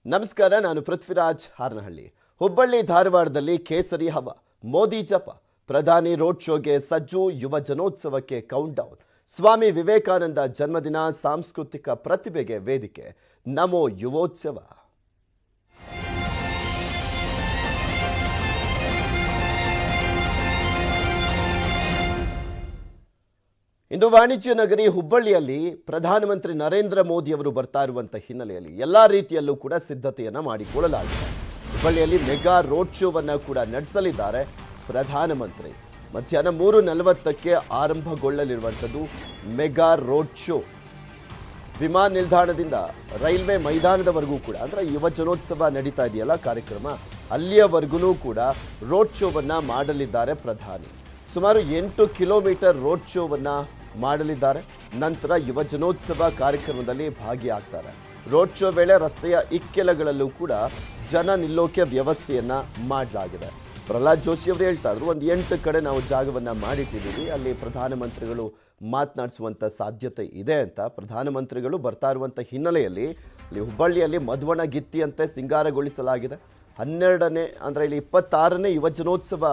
ನಮಸ್ಕಾರ, ನಾನು ಪೃಥ್ವಿರಾಜ್ ಹಾರನಹಳ್ಳಿ. ಹುಬ್ಬಳ್ಳಿ ಧಾರವಾಡದಲ್ಲಿ ಕೇಸರಿ ಹವ, ಮೋದಿ ಜಪ, ಪ್ರಧಾನಿ ರೋಡ್ ಶೋಗೆ ಸಜ್ಜು, ಯುವ ಜನೋತ್ಸವಕ್ಕೆ ಕೌಂಟ್ ಡೌನ್, ಸ್ವಾಮಿ ವಿವೇಕಾನಂದ ಜನ್ಮದಿನ, ಸಾಂಸ್ಕೃತಿಕ ಪ್ರತಿಭೆಗೆ ವೇದಿಕೆ, ನಮೋ ಯುವೋತ್ಸವ. ಇಂದು ವಾಣಿಜ್ಯ ನಗರಿ ಹುಬ್ಬಳ್ಳಿಯಲ್ಲಿ ಪ್ರಧಾನಮಂತ್ರಿ ನರೇಂದ್ರ ಮೋದಿ ಅವರು ಬರ್ತಾ ಇರುವಂತಹ ಹಿನ್ನೆಲೆಯಲ್ಲಿ ಎಲ್ಲಾ ರೀತಿಯಲ್ಲೂ ಕೂಡ ಸಿದ್ಧತೆಯನ್ನ ಮಾಡಿಕೊಳ್ಳಲಾಗಿದೆ. ಹುಬ್ಬಳ್ಳಿಯಲ್ಲಿ ಮೆಗಾ ರೋಡ್ ಶೋವನ್ನ ಕೂಡ ನಡೆಸಲಿದ್ದಾರೆ ಪ್ರಧಾನಮಂತ್ರಿ. ಮಧ್ಯಾಹ್ನ 3:40ಕ್ಕೆ ಆರಂಭಗೊಳ್ಳಲಿರುವಂಥದ್ದು ಮೆಗಾ ರೋಡ್ ಶೋ. ವಿಮಾನ ನಿಲ್ದಾಣದಿಂದ ರೈಲ್ವೆ ಮೈದಾನದವರೆಗೂ ಕೂಡ, ಅಂದ್ರೆ ಯುವ ಜನೋತ್ಸವ ನಡೀತಾ ಇದೆಯಲ್ಲ ಕಾರ್ಯಕ್ರಮ, ಅಲ್ಲಿಯವರೆಗೂ ಕೂಡ ರೋಡ್ ಶೋವನ್ನ ಮಾಡಲಿದ್ದಾರೆ ಪ್ರಧಾನಿ. ಸುಮಾರು 8 ಕಿಲೋಮೀಟರ್ ರೋಡ್ ಶೋವನ್ನ ಮಾಡಲಿದ್ದಾರೆ. ನಂತರ ಯುವ ಜನೋತ್ಸವ ಕಾರ್ಯಕ್ರಮದಲ್ಲಿ ಭಾಗಿಯಾಗ್ತಾರೆ. ರೋಡ್ ಶೋ ವೇಳೆ ರಸ್ತೆಯ ಇಕ್ಕೆಲಗಳಲ್ಲೂ ಕೂಡ ಜನ ನಿಲ್ಲೋಕೆ ವ್ಯವಸ್ಥೆಯನ್ನ ಮಾಡಲಾಗಿದೆ. ಪ್ರಹ್ಲಾದ್ ಜೋಶಿ ಅವರು ಹೇಳ್ತಾ ಇದ್ರು, ಒಂದು 8 ಕಡೆ ನಾವು ಜಾಗವನ್ನ ಮಾಡಿಟ್ಟಿದ್ದೀವಿ, ಅಲ್ಲಿ ಪ್ರಧಾನಮಂತ್ರಿಗಳು ಮಾತನಾಡಿಸುವಂತ ಸಾಧ್ಯತೆ ಇದೆ ಅಂತ. ಪ್ರಧಾನಮಂತ್ರಿಗಳು ಬರ್ತಾ ಇರುವಂತ ಹಿನ್ನೆಲೆಯಲ್ಲಿ ಇಲ್ಲಿ ಹುಬ್ಬಳ್ಳಿಯಲ್ಲಿ ಮಧುವಣಗಿತ್ತಿಯಂತೆ ಸಿಂಗಾರಗೊಳಿಸಲಾಗಿದೆ. 12ನೇ ಅಂದ್ರೆ ಇಲ್ಲಿ 26ನೇ ಯುವ ಜನೋತ್ಸವ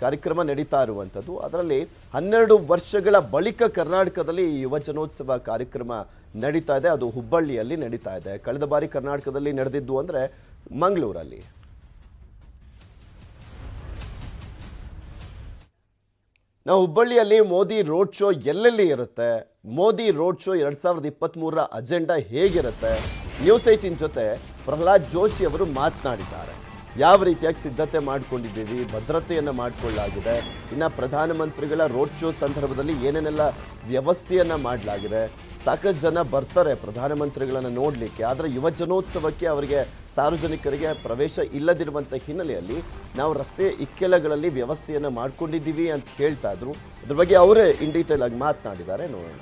ಕಾರ್ಯಕ್ರಮ ನಡೀತಾ ಇರುವಂಥದ್ದು. ಅದರಲ್ಲಿ 12 ವರ್ಷಗಳ ಬಳಿಕ ಕರ್ನಾಟಕದಲ್ಲಿ ಯುವ ಜನೋತ್ಸವ ಕಾರ್ಯಕ್ರಮ ನಡೀತಾ ಇದೆ. ಅದು ಹುಬ್ಬಳ್ಳಿಯಲ್ಲಿ ನಡೀತಾ ಇದೆ. ಕಳೆದ ಬಾರಿ ಕರ್ನಾಟಕದಲ್ಲಿ ನಡೆದಿದ್ದು ಅಂದ್ರೆ ಮಂಗಳೂರಲ್ಲಿ. ನಾವು ಹುಬ್ಬಳ್ಳಿಯಲ್ಲಿ ಮೋದಿ ರೋಡ್ ಶೋ ಎಲ್ಲೆಲ್ಲಿ ಇರುತ್ತೆ, ಮೋದಿ ರೋಡ್ ಶೋ 2023ರ ಅಜೆಂಡಾ ಹೇಗಿರುತ್ತೆ, ನ್ಯೂಸ್ 18 ಜೊತೆ ಪ್ರಹ್ಲಾದ್ ಜೋಶಿ ಅವರು ಮಾತನಾಡಿದ್ದಾರೆ. ಯಾವ ರೀತಿಯಾಗಿ ಸಿದ್ಧತೆ ಮಾಡಿಕೊಂಡಿದ್ದೀವಿ, ಭದ್ರತೆಯನ್ನು ಮಾಡಿಕೊಳ್ಳಲಾಗಿದೆ, ಇನ್ನು ಪ್ರಧಾನಮಂತ್ರಿಗಳ ರೋಡ್ ಶೋ ಸಂದರ್ಭದಲ್ಲಿ ಏನೇನೆಲ್ಲ ವ್ಯವಸ್ಥೆಯನ್ನು ಮಾಡಲಾಗಿದೆ. ಸಾಕಷ್ಟು ಜನ ಬರ್ತಾರೆ ಪ್ರಧಾನಮಂತ್ರಿಗಳನ್ನು ನೋಡಲಿಕ್ಕೆ, ಆದರೆ ಯುವ ಜನೋತ್ಸವಕ್ಕೆ ಅವರಿಗೆ ಸಾರ್ವಜನಿಕರಿಗೆ ಪ್ರವೇಶ ಇಲ್ಲದಿರುವಂಥ ಹಿನ್ನೆಲೆಯಲ್ಲಿ ನಾವು ರಸ್ತೆ ಇಕ್ಕೆಲಗಳಲ್ಲಿ ವ್ಯವಸ್ಥೆಯನ್ನು ಮಾಡ್ಕೊಂಡಿದ್ದೀವಿ ಅಂತ ಹೇಳ್ತಾ ಇದ್ರು. ಅದ್ರ ಬಗ್ಗೆ ಅವರೇ ಇನ್ ಡೀಟೇಲ್ ಆಗಿ ಮಾತನಾಡಿದ್ದಾರೆ, ನೋಡೋಣ.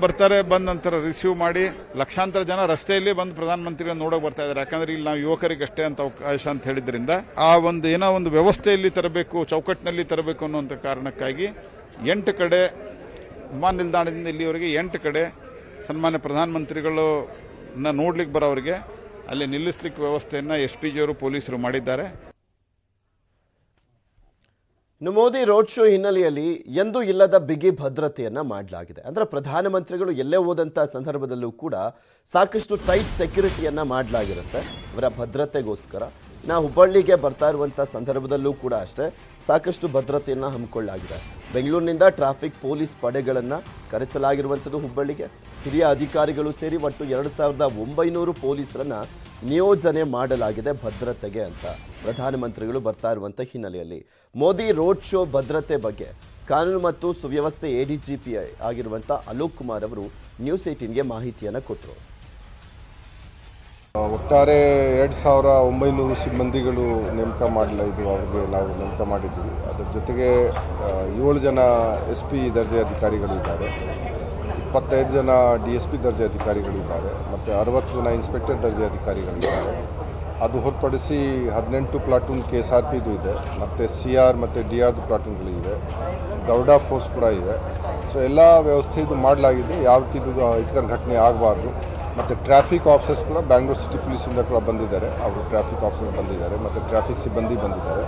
ಬರ್ತಾರೆ, ಬಂದ ನಂತರ ರಿಸೀವ್ ಮಾಡಿ ಲಕ್ಷಾಂತರ ಜನ ರಸ್ತೆಯಲ್ಲಿ ಬಂದು ಪ್ರಧಾನಮಂತ್ರಿಗಳನ್ನ ನೋಡೋಕೆ ಬರ್ತಾ ಇದ್ದಾರೆ. ಯಾಕಂದ್ರೆ ಇಲ್ಲಿ ನಾವು ಯುವಕರಿಗಷ್ಟೇ ಅಂತ ಅವಕಾಶ ಅಂತ ಹೇಳಿದ್ರಿಂದ ಆ ಒಂದು ಏನೋ ಒಂದು ವ್ಯವಸ್ಥೆಯಲ್ಲಿ ತರಬೇಕು, ಚೌಕಟ್ಟಿನಲ್ಲಿ ತರಬೇಕು ಅನ್ನುವಂಥ ಕಾರಣಕ್ಕಾಗಿ 8 ಕಡೆ ವಿಮಾನ ನಿಲ್ದಾಣದಿಂದ ಇಲ್ಲಿವರೆಗೆ 8 ಕಡೆ ಸನ್ಮಾನ್ಯ ಪ್ರಧಾನಮಂತ್ರಿಗಳನ್ನ ನೋಡ್ಲಿಕ್ಕೆ ಬರೋರಿಗೆ ಅಲ್ಲಿ ನಿಲ್ಲಿಸ್ಲಿಕ್ಕೆ ವ್ಯವಸ್ಥೆಯನ್ನ SP ಜಿಯವರು ಪೊಲೀಸರು ಮಾಡಿದ್ದಾರೆ. ಇನ್ನು ಮೋದಿ ರೋಡ್ ಶೋ ಹಿನ್ನೆಲೆಯಲ್ಲಿ ಎಂದೂ ಇಲ್ಲದ ಬಿಗಿ ಭದ್ರತೆಯನ್ನ ಮಾಡಲಾಗಿದೆ. ಅಂದ್ರೆ ಪ್ರಧಾನಮಂತ್ರಿಗಳು ಎಲ್ಲೇ ಹೋದಂಥ ಸಂದರ್ಭದಲ್ಲೂ ಕೂಡ ಸಾಕಷ್ಟು ಟೈಟ್ ಸೆಕ್ಯೂರಿಟಿಯನ್ನ ಮಾಡಲಾಗಿರುತ್ತೆ ಇವರ ಭದ್ರತೆಗೋಸ್ಕರ. ನಾವು ಹುಬ್ಬಳ್ಳಿಗೆ ಬರ್ತಾ ಇರುವಂಥ ಸಂದರ್ಭದಲ್ಲೂ ಕೂಡ ಅಷ್ಟೇ ಸಾಕಷ್ಟು ಭದ್ರತೆಯನ್ನು ಹಮ್ಮಿಕೊಳ್ಳಲಾಗಿದೆ. ಬೆಂಗಳೂರಿನಿಂದ ಟ್ರಾಫಿಕ್ ಪೊಲೀಸ್ ಪಡೆಗಳನ್ನು ಕರೆಸಲಾಗಿರುವಂಥದ್ದು ಹುಬ್ಬಳ್ಳಿಗೆ. ಹಿರಿಯ ಅಧಿಕಾರಿಗಳು ಸೇರಿ ಒಟ್ಟು 2900 ಪೊಲೀಸರನ್ನ ನಿಯೋಜನೆ ಮಾಡಲಾಗಿದೆ ಭದ್ರತೆಗೆ ಅಂತ. ಪ್ರಧಾನಮಂತ್ರಿಗಳು ಬರ್ತಾ ಇರುವಂಥ ಹಿನ್ನೆಲೆಯಲ್ಲಿ ಮೋದಿ ರೋಡ್ ಶೋ ಭದ್ರತೆ ಬಗ್ಗೆ ಕಾನೂನು ಮತ್ತು ಸುವ್ಯವಸ್ಥೆ ADGP ಆಗಿರುವಂಥ ಅಲೋಕ್ ಕುಮಾರ್ ಅವರು ನ್ಯೂಸ್ 18ಗೆ ಮಾಹಿತಿಯನ್ನು ಕೊಟ್ಟರು. ಒಟ್ಟಾರೆ 2900 ಸಿಬ್ಬಂದಿಗಳು ನೇಮಕ ಅವ್ರಿಗೆ ನಾವು ನೇಮಕ ಮಾಡಿದ್ದೀವಿ. ಅದರ ಜೊತೆಗೆ 7 ಜನ SP ದರ್ಜೆ ಅಧಿಕಾರಿಗಳು ಇದ್ದಾರೆ, 25 ಜನ DSP ದರ್ಜೆ ಅಧಿಕಾರಿಗಳಿದ್ದಾರೆ ಮತ್ತು 60 ಜನ ಇನ್ಸ್ಪೆಕ್ಟರ್ ದರ್ಜೆ ಅಧಿಕಾರಿಗಳಿದ್ದಾರೆ. ಅದು ಹೊರತುಪಡಿಸಿ 18 ಪ್ಲಾಟೂನ್ KSRPದು ಇದೆ, ಮತ್ತು CR ಮತ್ತು DR ಪ್ಲಾಟೂನ್ಗಳಿವೆ, ಗೌಡ ಫೋರ್ಸ್ ಕೂಡ ಇದೆ. ಸೊ ಎಲ್ಲ ವ್ಯವಸ್ಥೆ ಇದು ಮಾಡಲಾಗಿದೆ. ಯಾವ ರೀತಿ ಇದು ಇತರ ಘಟನೆ ಆಗಬಾರ್ದು. ಮತ್ತು ಟ್ರಾಫಿಕ್ ಆಫೀಸರ್ಸ್ ಕೂಡ ಬ್ಯಾಂಗ್ಳೂರು ಸಿಟಿ ಪೊಲೀಸಿಂದ ಕೂಡ ಬಂದಿದ್ದಾರೆ, ಅವರು ಟ್ರಾಫಿಕ್ ಆಫೀಸರ್ಸ್ ಬಂದಿದ್ದಾರೆ ಮತ್ತು ಟ್ರಾಫಿಕ್ ಸಿಬ್ಬಂದಿ ಬಂದಿದ್ದಾರೆ.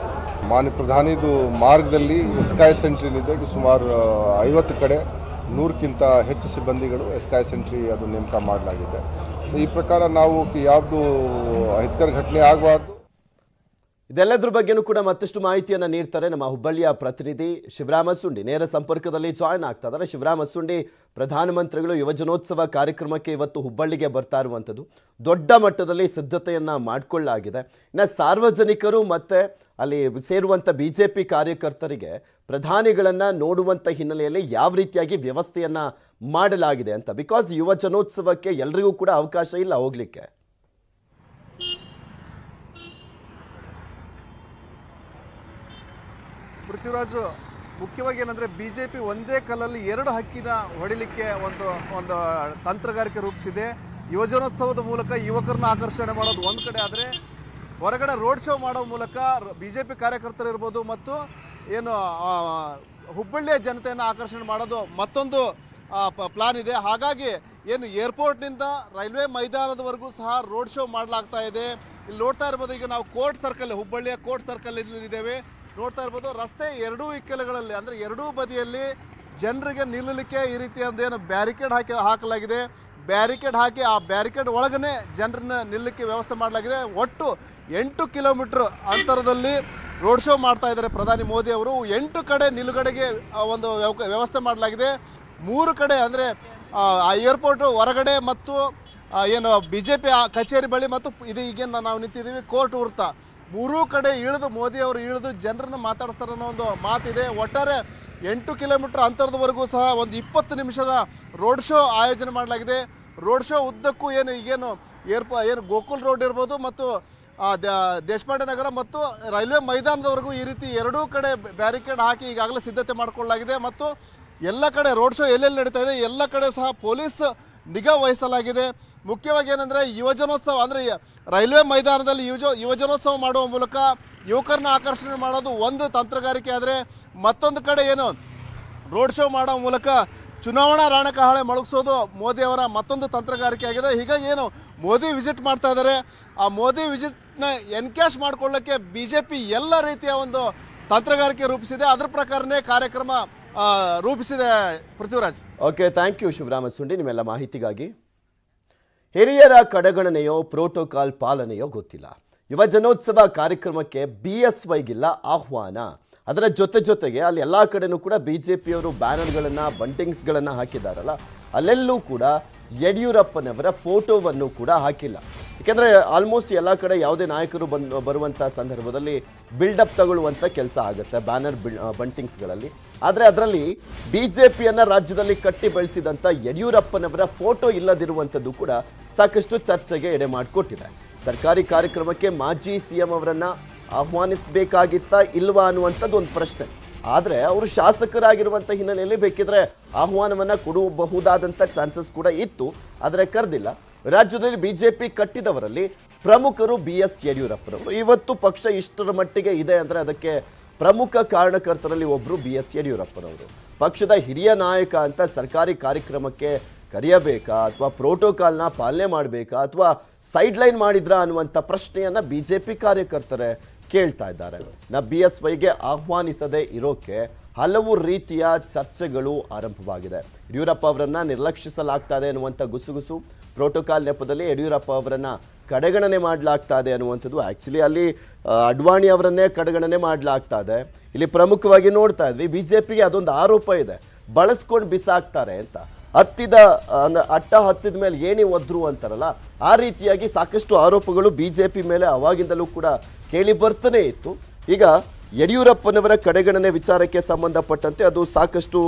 ಮಾನ್ಯ ಪ್ರಧಾನಿದು ಮಾರ್ಗದಲ್ಲಿ ಸ್ಕೈ ಸೆಂಟ್ರಿನಿದೆ, ಸುಮಾರು 50 ಕಡೆ 100ಕ್ಕಿಂತ ಹೆಚ್ಚು ಸಿಬ್ಬಂದಿಗಳು ಸ್ಕೈ ಸೆಂಟ್ರಿ ಅದು ನೇಮಕ ಮಾಡಲಾಗಿದೆ. ಸೊ ಈ ಪ್ರಕಾರ ನಾವು ಯಾವುದು ಅಹಿತಕರ ಘಟನೆ ಆಗಬಾರ್ದು. ಇದೆಲ್ಲದ್ರ ಬಗ್ಗೆನೂ ಕೂಡ ಮತ್ತಷ್ಟು ಮಾಹಿತಿಯನ್ನು ನೀಡ್ತಾರೆ ನಮ್ಮ ಹುಬ್ಬಳ್ಳಿಯ ಪ್ರತಿನಿಧಿ ಶಿವರಾಮ ಸುಂಡಿ. ನೇರ ಸಂಪರ್ಕದಲ್ಲಿ ಜಾಯ್ನ್ ಆಗ್ತಾ ಇದ್ದಾರೆ. ಶಿವರಾಮ ಸುಂಡಿ, ಪ್ರಧಾನಮಂತ್ರಿಗಳು ಯುವ ಜನೋತ್ಸವ ಕಾರ್ಯಕ್ರಮಕ್ಕೆ ಇವತ್ತು ಹುಬ್ಬಳ್ಳಿಗೆ ಬರ್ತಾ ಇರುವಂಥದ್ದು, ದೊಡ್ಡ ಮಟ್ಟದಲ್ಲಿ ಸಿದ್ಧತೆಯನ್ನ ಮಾಡಿಕೊಳ್ಳಲಾಗಿದೆ. ಇನ್ನು ಸಾರ್ವಜನಿಕರು ಮತ್ತೆ ಅಲ್ಲಿ ಸೇರುವಂಥ BJP ಕಾರ್ಯಕರ್ತರಿಗೆ ಪ್ರಧಾನಿಗಳನ್ನ ನೋಡುವಂಥ ಹಿನ್ನೆಲೆಯಲ್ಲಿ ಯಾವ ರೀತಿಯಾಗಿ ವ್ಯವಸ್ಥೆಯನ್ನ ಮಾಡಲಾಗಿದೆ ಅಂತ. ಬಿಕಾಸ್ ಯುವ ಜನೋತ್ಸವಕ್ಕೆ ಎಲ್ರಿಗೂ ಕೂಡ ಅವಕಾಶ ಇಲ್ಲ ಹೋಗ್ಲಿಕ್ಕೆ. ಪೃಥ್ವಿರಾಜು, ಮುಖ್ಯವಾಗಿ ಏನಂದರೆ BJP ಒಂದೇ ಕಲ್ಲಲ್ಲಿ 2 ಹಕ್ಕಿನ ಹೊಡಿಲಿಕ್ಕೆ ಒಂದು ತಂತ್ರಗಾರಿಕೆ ರೂಪಿಸಿದೆ. ಯುವಜನೋತ್ಸವದ ಮೂಲಕ ಯುವಕರನ್ನ ಆಕರ್ಷಣೆ ಮಾಡೋದು ಒಂದು ಕಡೆ ಆದರೆ, ಹೊರಗಡೆ ರೋಡ್ ಶೋ ಮಾಡೋ ಮೂಲಕ BJP ಕಾರ್ಯಕರ್ತರು ಇರ್ಬೋದು ಮತ್ತು ಏನು ಹುಬ್ಬಳ್ಳಿಯ ಜನತೆಯನ್ನು ಆಕರ್ಷಣೆ ಮಾಡೋದು ಮತ್ತೊಂದು ಪ್ಲಾನ್ ಇದೆ. ಹಾಗಾಗಿ ಏನು ಏರ್ಪೋರ್ಟ್ನಿಂದ ರೈಲ್ವೆ ಮೈದಾನದವರೆಗೂ ಸಹ ರೋಡ್ ಶೋ ಮಾಡಲಾಗ್ತಾ ಇದೆ. ಇಲ್ಲಿ ನೋಡ್ತಾ ಇರ್ಬೋದು, ಈಗ ನಾವು ಕೋರ್ಟ್ ಸರ್ಕಲ್, ಹುಬ್ಬಳ್ಳಿಯ ಕೋರ್ಟ್ ಸರ್ಕಲ್ ಇದ್ದೇವೆ. ನೋಡ್ತಾ ಇರ್ಬೋದು, ರಸ್ತೆ ಎರಡೂ ಇಕ್ಕೆಲಗಳಲ್ಲಿ ಅಂದರೆ ಎರಡೂ ಬದಿಯಲ್ಲಿ ಜನರಿಗೆ ನಿಲ್ಲಲಿಕ್ಕೆ ಈ ರೀತಿಯ ಏನು ಬ್ಯಾರಿಕೇಡ್ ಹಾಕಲಾಗಿದೆ. ಬ್ಯಾರಿಕೇಡ್ ಹಾಕಿ ಆ ಬ್ಯಾರಿಕೇಡ್ ಒಳಗನೆ ಜನರನ್ನ ನಿಲ್ಲಕ್ಕೆ ವ್ಯವಸ್ಥೆ ಮಾಡಲಾಗಿದೆ. ಒಟ್ಟು 8 ಕಿಲೋಮೀಟರ್ ಅಂತರದಲ್ಲಿ ರೋಡ್ ಶೋ ಮಾಡ್ತಾ ಇದ್ದಾರೆ ಪ್ರಧಾನಿ ಮೋದಿ ಅವರು. 8 ಕಡೆ ನಿಲುಗಡೆಗೆ ಒಂದು ವ್ಯವಸ್ಥೆ ಮಾಡಲಾಗಿದೆ. 3 ಕಡೆ ಅಂದರೆ ಆ ಏರ್ಪೋರ್ಟ್ ಹೊರಗಡೆ ಮತ್ತು ಏನು BJP ಕಚೇರಿ ಬಳಿ ಮತ್ತು ಇದು ಈಗೇನು ನಾವು ನಿಂತಿದ್ದೀವಿ ಕೋರ್ಟ್ ವೃತ್ತ, 3 ಕಡೆ ಇಳಿದು ಮೋದಿ ಅವರು ಇಳಿದು ಜನರನ್ನು ಮಾತಾಡಿಸ್ತಾರೆ ಅನ್ನೋ ಒಂದು ಮಾತಿದೆ. ಒಟ್ಟಾರೆ 8 ಕಿಲೋಮೀಟರ್ ಅಂತರದವರೆಗೂ ಸಹ ಒಂದು 20 ನಿಮಿಷದ ರೋಡ್ ಶೋ ಆಯೋಜನೆ ಮಾಡಲಾಗಿದೆ. ರೋಡ್ ಶೋ ಉದ್ದಕ್ಕೂ ಏನು ಗೋಕುಲ್ ರೋಡ್ ಇರ್ಬೋದು ಮತ್ತು ದೇಶಪಾಂಡೆ ನಗರ ಮತ್ತು ರೈಲ್ವೆ ಮೈದಾನದವರೆಗೂ ಈ ರೀತಿ ಎರಡೂ ಕಡೆ ಬ್ಯಾರಿಕೇಡ್ ಹಾಕಿ ಈಗಾಗಲೇ ಸಿದ್ಧತೆ ಮಾಡಿಕೊಳ್ಳಲಾಗಿದೆ. ಮತ್ತು ಎಲ್ಲ ಕಡೆ ರೋಡ್ ಶೋ ಎಲ್ಲೆಲ್ಲಿ ನಡೀತಾ ಇದೆ ಎಲ್ಲ ಕಡೆ ಸಹ ಪೊಲೀಸ್ ನಿಗಾ ವಹಿಸಲಾಗಿದೆ. ಮುಖ್ಯವಾಗಿ ಏನಂದರೆ ಯುವಜನೋತ್ಸವ ಅಂದರೆ ರೈಲ್ವೆ ಮೈದಾನದಲ್ಲಿ ಯುವಜನೋತ್ಸವ ಮಾಡುವ ಮೂಲಕ ಯುವಕರನ್ನ ಆಕರ್ಷಣೆ ಮಾಡೋದು ಒಂದು ತಂತ್ರಗಾರಿಕೆ. ಆದರೆ ಮತ್ತೊಂದು ಕಡೆ ಏನು ರೋಡ್ ಶೋ ಮಾಡೋ ಮೂಲಕ ಚುನಾವಣಾ ರಣಕಹಳೆ ಮೊಳಗಿಸೋದು ಮೋದಿ ಅವರ ಮತ್ತೊಂದು ತಂತ್ರಗಾರಿಕೆ ಆಗಿದೆ. ಹೀಗಾಗಿ ಏನು ಮೋದಿ ವಿಸಿಟ್ ಮಾಡ್ತಾ ಇದ್ದಾರೆ, ಆ ಮೋದಿ ವಿಸಿಟ್ನ ಎನ್ಕ್ಯಾಶ್ ಮಾಡಿಕೊಳ್ಳೋಕ್ಕೆ BJP ಎಲ್ಲ ರೀತಿಯ ಒಂದು ತಂತ್ರಗಾರಿಕೆ ರೂಪಿಸಿದೆ. ಅದರ ಪ್ರಕಾರನೇ ಕಾರ್ಯಕ್ರಮ ರೂಪಿಸಿದೆ. Prithviraj. Okay, thank you Shivarama Sundi ನಿಮ್ಮೆಲ್ಲ ಮಾಹಿತಿಗಾಗಿ. ಹಿರಿಯರ ಕಡೆಗಣನೆಯೋ ಪ್ರೋಟೋಕಾಲ್ ಪಾಲನೆಯೋ ಗೊತ್ತಿಲ್ಲ. ಯುವ ಜನೋತ್ಸವ ಕಾರ್ಯಕ್ರಮಕ್ಕೆ BSYಗಿಲ್ಲ ಆಹ್ವಾನ. ಅದರ ಜೊತೆಗೆ ಅಲ್ಲಿ ಎಲ್ಲ ಕಡೆನೂ ಕೂಡ BJPಯವರು ಬ್ಯಾನರ್ಗಳನ್ನು ಬಂಟಿಂಗ್ಸ್ಗಳನ್ನು ಹಾಕಿದ್ದಾರಲ್ಲ, ಅಲ್ಲೆಲ್ಲೂ ಕೂಡ ಯಡಿಯೂರಪ್ಪನವರ ಫೋಟೋವನ್ನು ಕೂಡ ಹಾಕಿಲ್ಲ. ಯಾಕೆಂದರೆ ಆಲ್ಮೋಸ್ಟ್ ಎಲ್ಲ ಕಡೆ ಯಾವುದೇ ನಾಯಕರು ಬರುವಂಥ ಸಂದರ್ಭದಲ್ಲಿ ಬಿಲ್ಡಪ್ ತಗೊಳ್ಳುವಂಥ ಕೆಲಸ ಆಗುತ್ತೆ ಬ್ಯಾನರ್ ಬಂಟಿಂಗ್ಸ್ಗಳಲ್ಲಿ. ಆದರೆ ಅದರಲ್ಲಿ BJPಯನ್ನು ರಾಜ್ಯದಲ್ಲಿ ಕಟ್ಟಿ ಬೆಳೆಸಿದಂಥ ಯಡಿಯೂರಪ್ಪನವರ ಫೋಟೋ ಇಲ್ಲದಿರುವಂಥದ್ದು ಕೂಡ ಸಾಕಷ್ಟು ಚರ್ಚೆಗೆ ಎಡೆ ಮಾಡಿಕೊಟ್ಟಿದೆ. ಸರ್ಕಾರಿ ಕಾರ್ಯಕ್ರಮಕ್ಕೆ ಮಾಜಿ CM ಅವರನ್ನು ಆಹ್ವಾನಿಸಬೇಕಾಗಿತ್ತಾ ಇಲ್ವಾ ಅನ್ನುವಂಥದ್ದು ಒಂದು ಪ್ರಶ್ನೆ. ಆದರೆ ಅವರು ಶಾಸಕರಾಗಿರುವಂಥ ಹಿನ್ನೆಲೆಯಲ್ಲಿ ಬೇಕಿದ್ರೆ ಆಹ್ವಾನವನ್ನು ಕೊಡಬಹುದಾದಂಥ ಚಾನ್ಸಸ್ ಕೂಡ ಇತ್ತು, ಆದರೆ ಕರೆದಿಲ್ಲ. ರಾಜ್ಯದಲ್ಲಿ BJP ಕಟ್ಟಿದವರಲ್ಲಿ ಪ್ರಮುಖರು BS ಯಡಿಯೂರಪ್ಪನವರು. ಇವತ್ತು ಪಕ್ಷ ಇಷ್ಟರ ಮಟ್ಟಿಗೆ ಇದೆ ಅಂದರೆ ಅದಕ್ಕೆ ಪ್ರಮುಖ ಕಾರಣಕರ್ತರಲ್ಲಿ ಒಬ್ಬರು BS ಯಡಿಯೂರಪ್ಪನವರು. ಪಕ್ಷದ ಹಿರಿಯ ನಾಯಕ ಅಂತ ಸರ್ಕಾರಿ ಕಾರ್ಯಕ್ರಮಕ್ಕೆ ಕರೆಯಬೇಕಾ ಅಥವಾ ಪ್ರೋಟೋಕಾಲ್ನ ಪಾಲನೆ ಮಾಡಬೇಕಾ ಅಥವಾ ಸೈಡ್ಲೈನ್ ಮಾಡಿದ್ರಾ ಅನ್ನುವಂಥ ಪ್ರಶ್ನೆಯನ್ನು BJP ಕಾರ್ಯಕರ್ತರೇ ಕೇಳ್ತಾ ಇದ್ದಾರೆ. BSYಗೆ ಆಹ್ವಾನಿಸದೇ ಇರೋಕೆ ಹಲವು ರೀತಿಯ ಚರ್ಚೆಗಳು ಆರಂಭವಾಗಿದೆ. ಯಡಿಯೂರಪ್ಪ ಅವರನ್ನು ನಿರ್ಲಕ್ಷಿಸಲಾಗ್ತಾ ಇದೆ ಅನ್ನುವಂಥ ಗುಸುಗುಸು, ಪ್ರೋಟೋಕಾಲ್ ನೆಪದಲ್ಲಿ ಯಡಿಯೂರಪ್ಪ ಅವರನ್ನು ಕಡೆಗಣನೆ ಮಾಡಲಾಗ್ತಾ ಇದೆ ಅನ್ನುವಂಥದ್ದು. ಆ್ಯಕ್ಚುಲಿ ಅಲ್ಲಿ ಅಡ್ವಾಣಿ ಅವರನ್ನೇ ಕಡೆಗಣನೆ ಮಾಡಲಾಗ್ತಾ ಇದೆ. ಇಲ್ಲಿ ಪ್ರಮುಖವಾಗಿ ನೋಡ್ತಾ ಇದ್ವಿ BJPಗೆ ಅದೊಂದು ಆರೋಪ ಇದೆ, ಬಳಸ್ಕೊಂಡು ಬಿಸಾಕ್ತಾರೆ ಅಂತ. ಅಟ್ಟ ಹತ್ತಿದ ಮೇಲೆ ಏನೇ ಒದ್ರು ಅಂತಾರಲ್ಲ, ಆ ರೀತಿಯಾಗಿ ಸಾಕಷ್ಟು ಆರೋಪಗಳು BJP ಮೇಲೆ ಅವಾಗಿಂದಲೂ ಕೂಡ ಕೇಳಿ ಬರ್ತಾನೆ ಇತ್ತು. ಈಗ ಯಡಿಯೂರಪ್ಪನವರ ಕಡೆಗಣನೆ ವಿಚಾರಕ್ಕೆ ಸಂಬಂಧಪಟ್ಟಂತೆ ಅದು ಸಾಕಷ್ಟು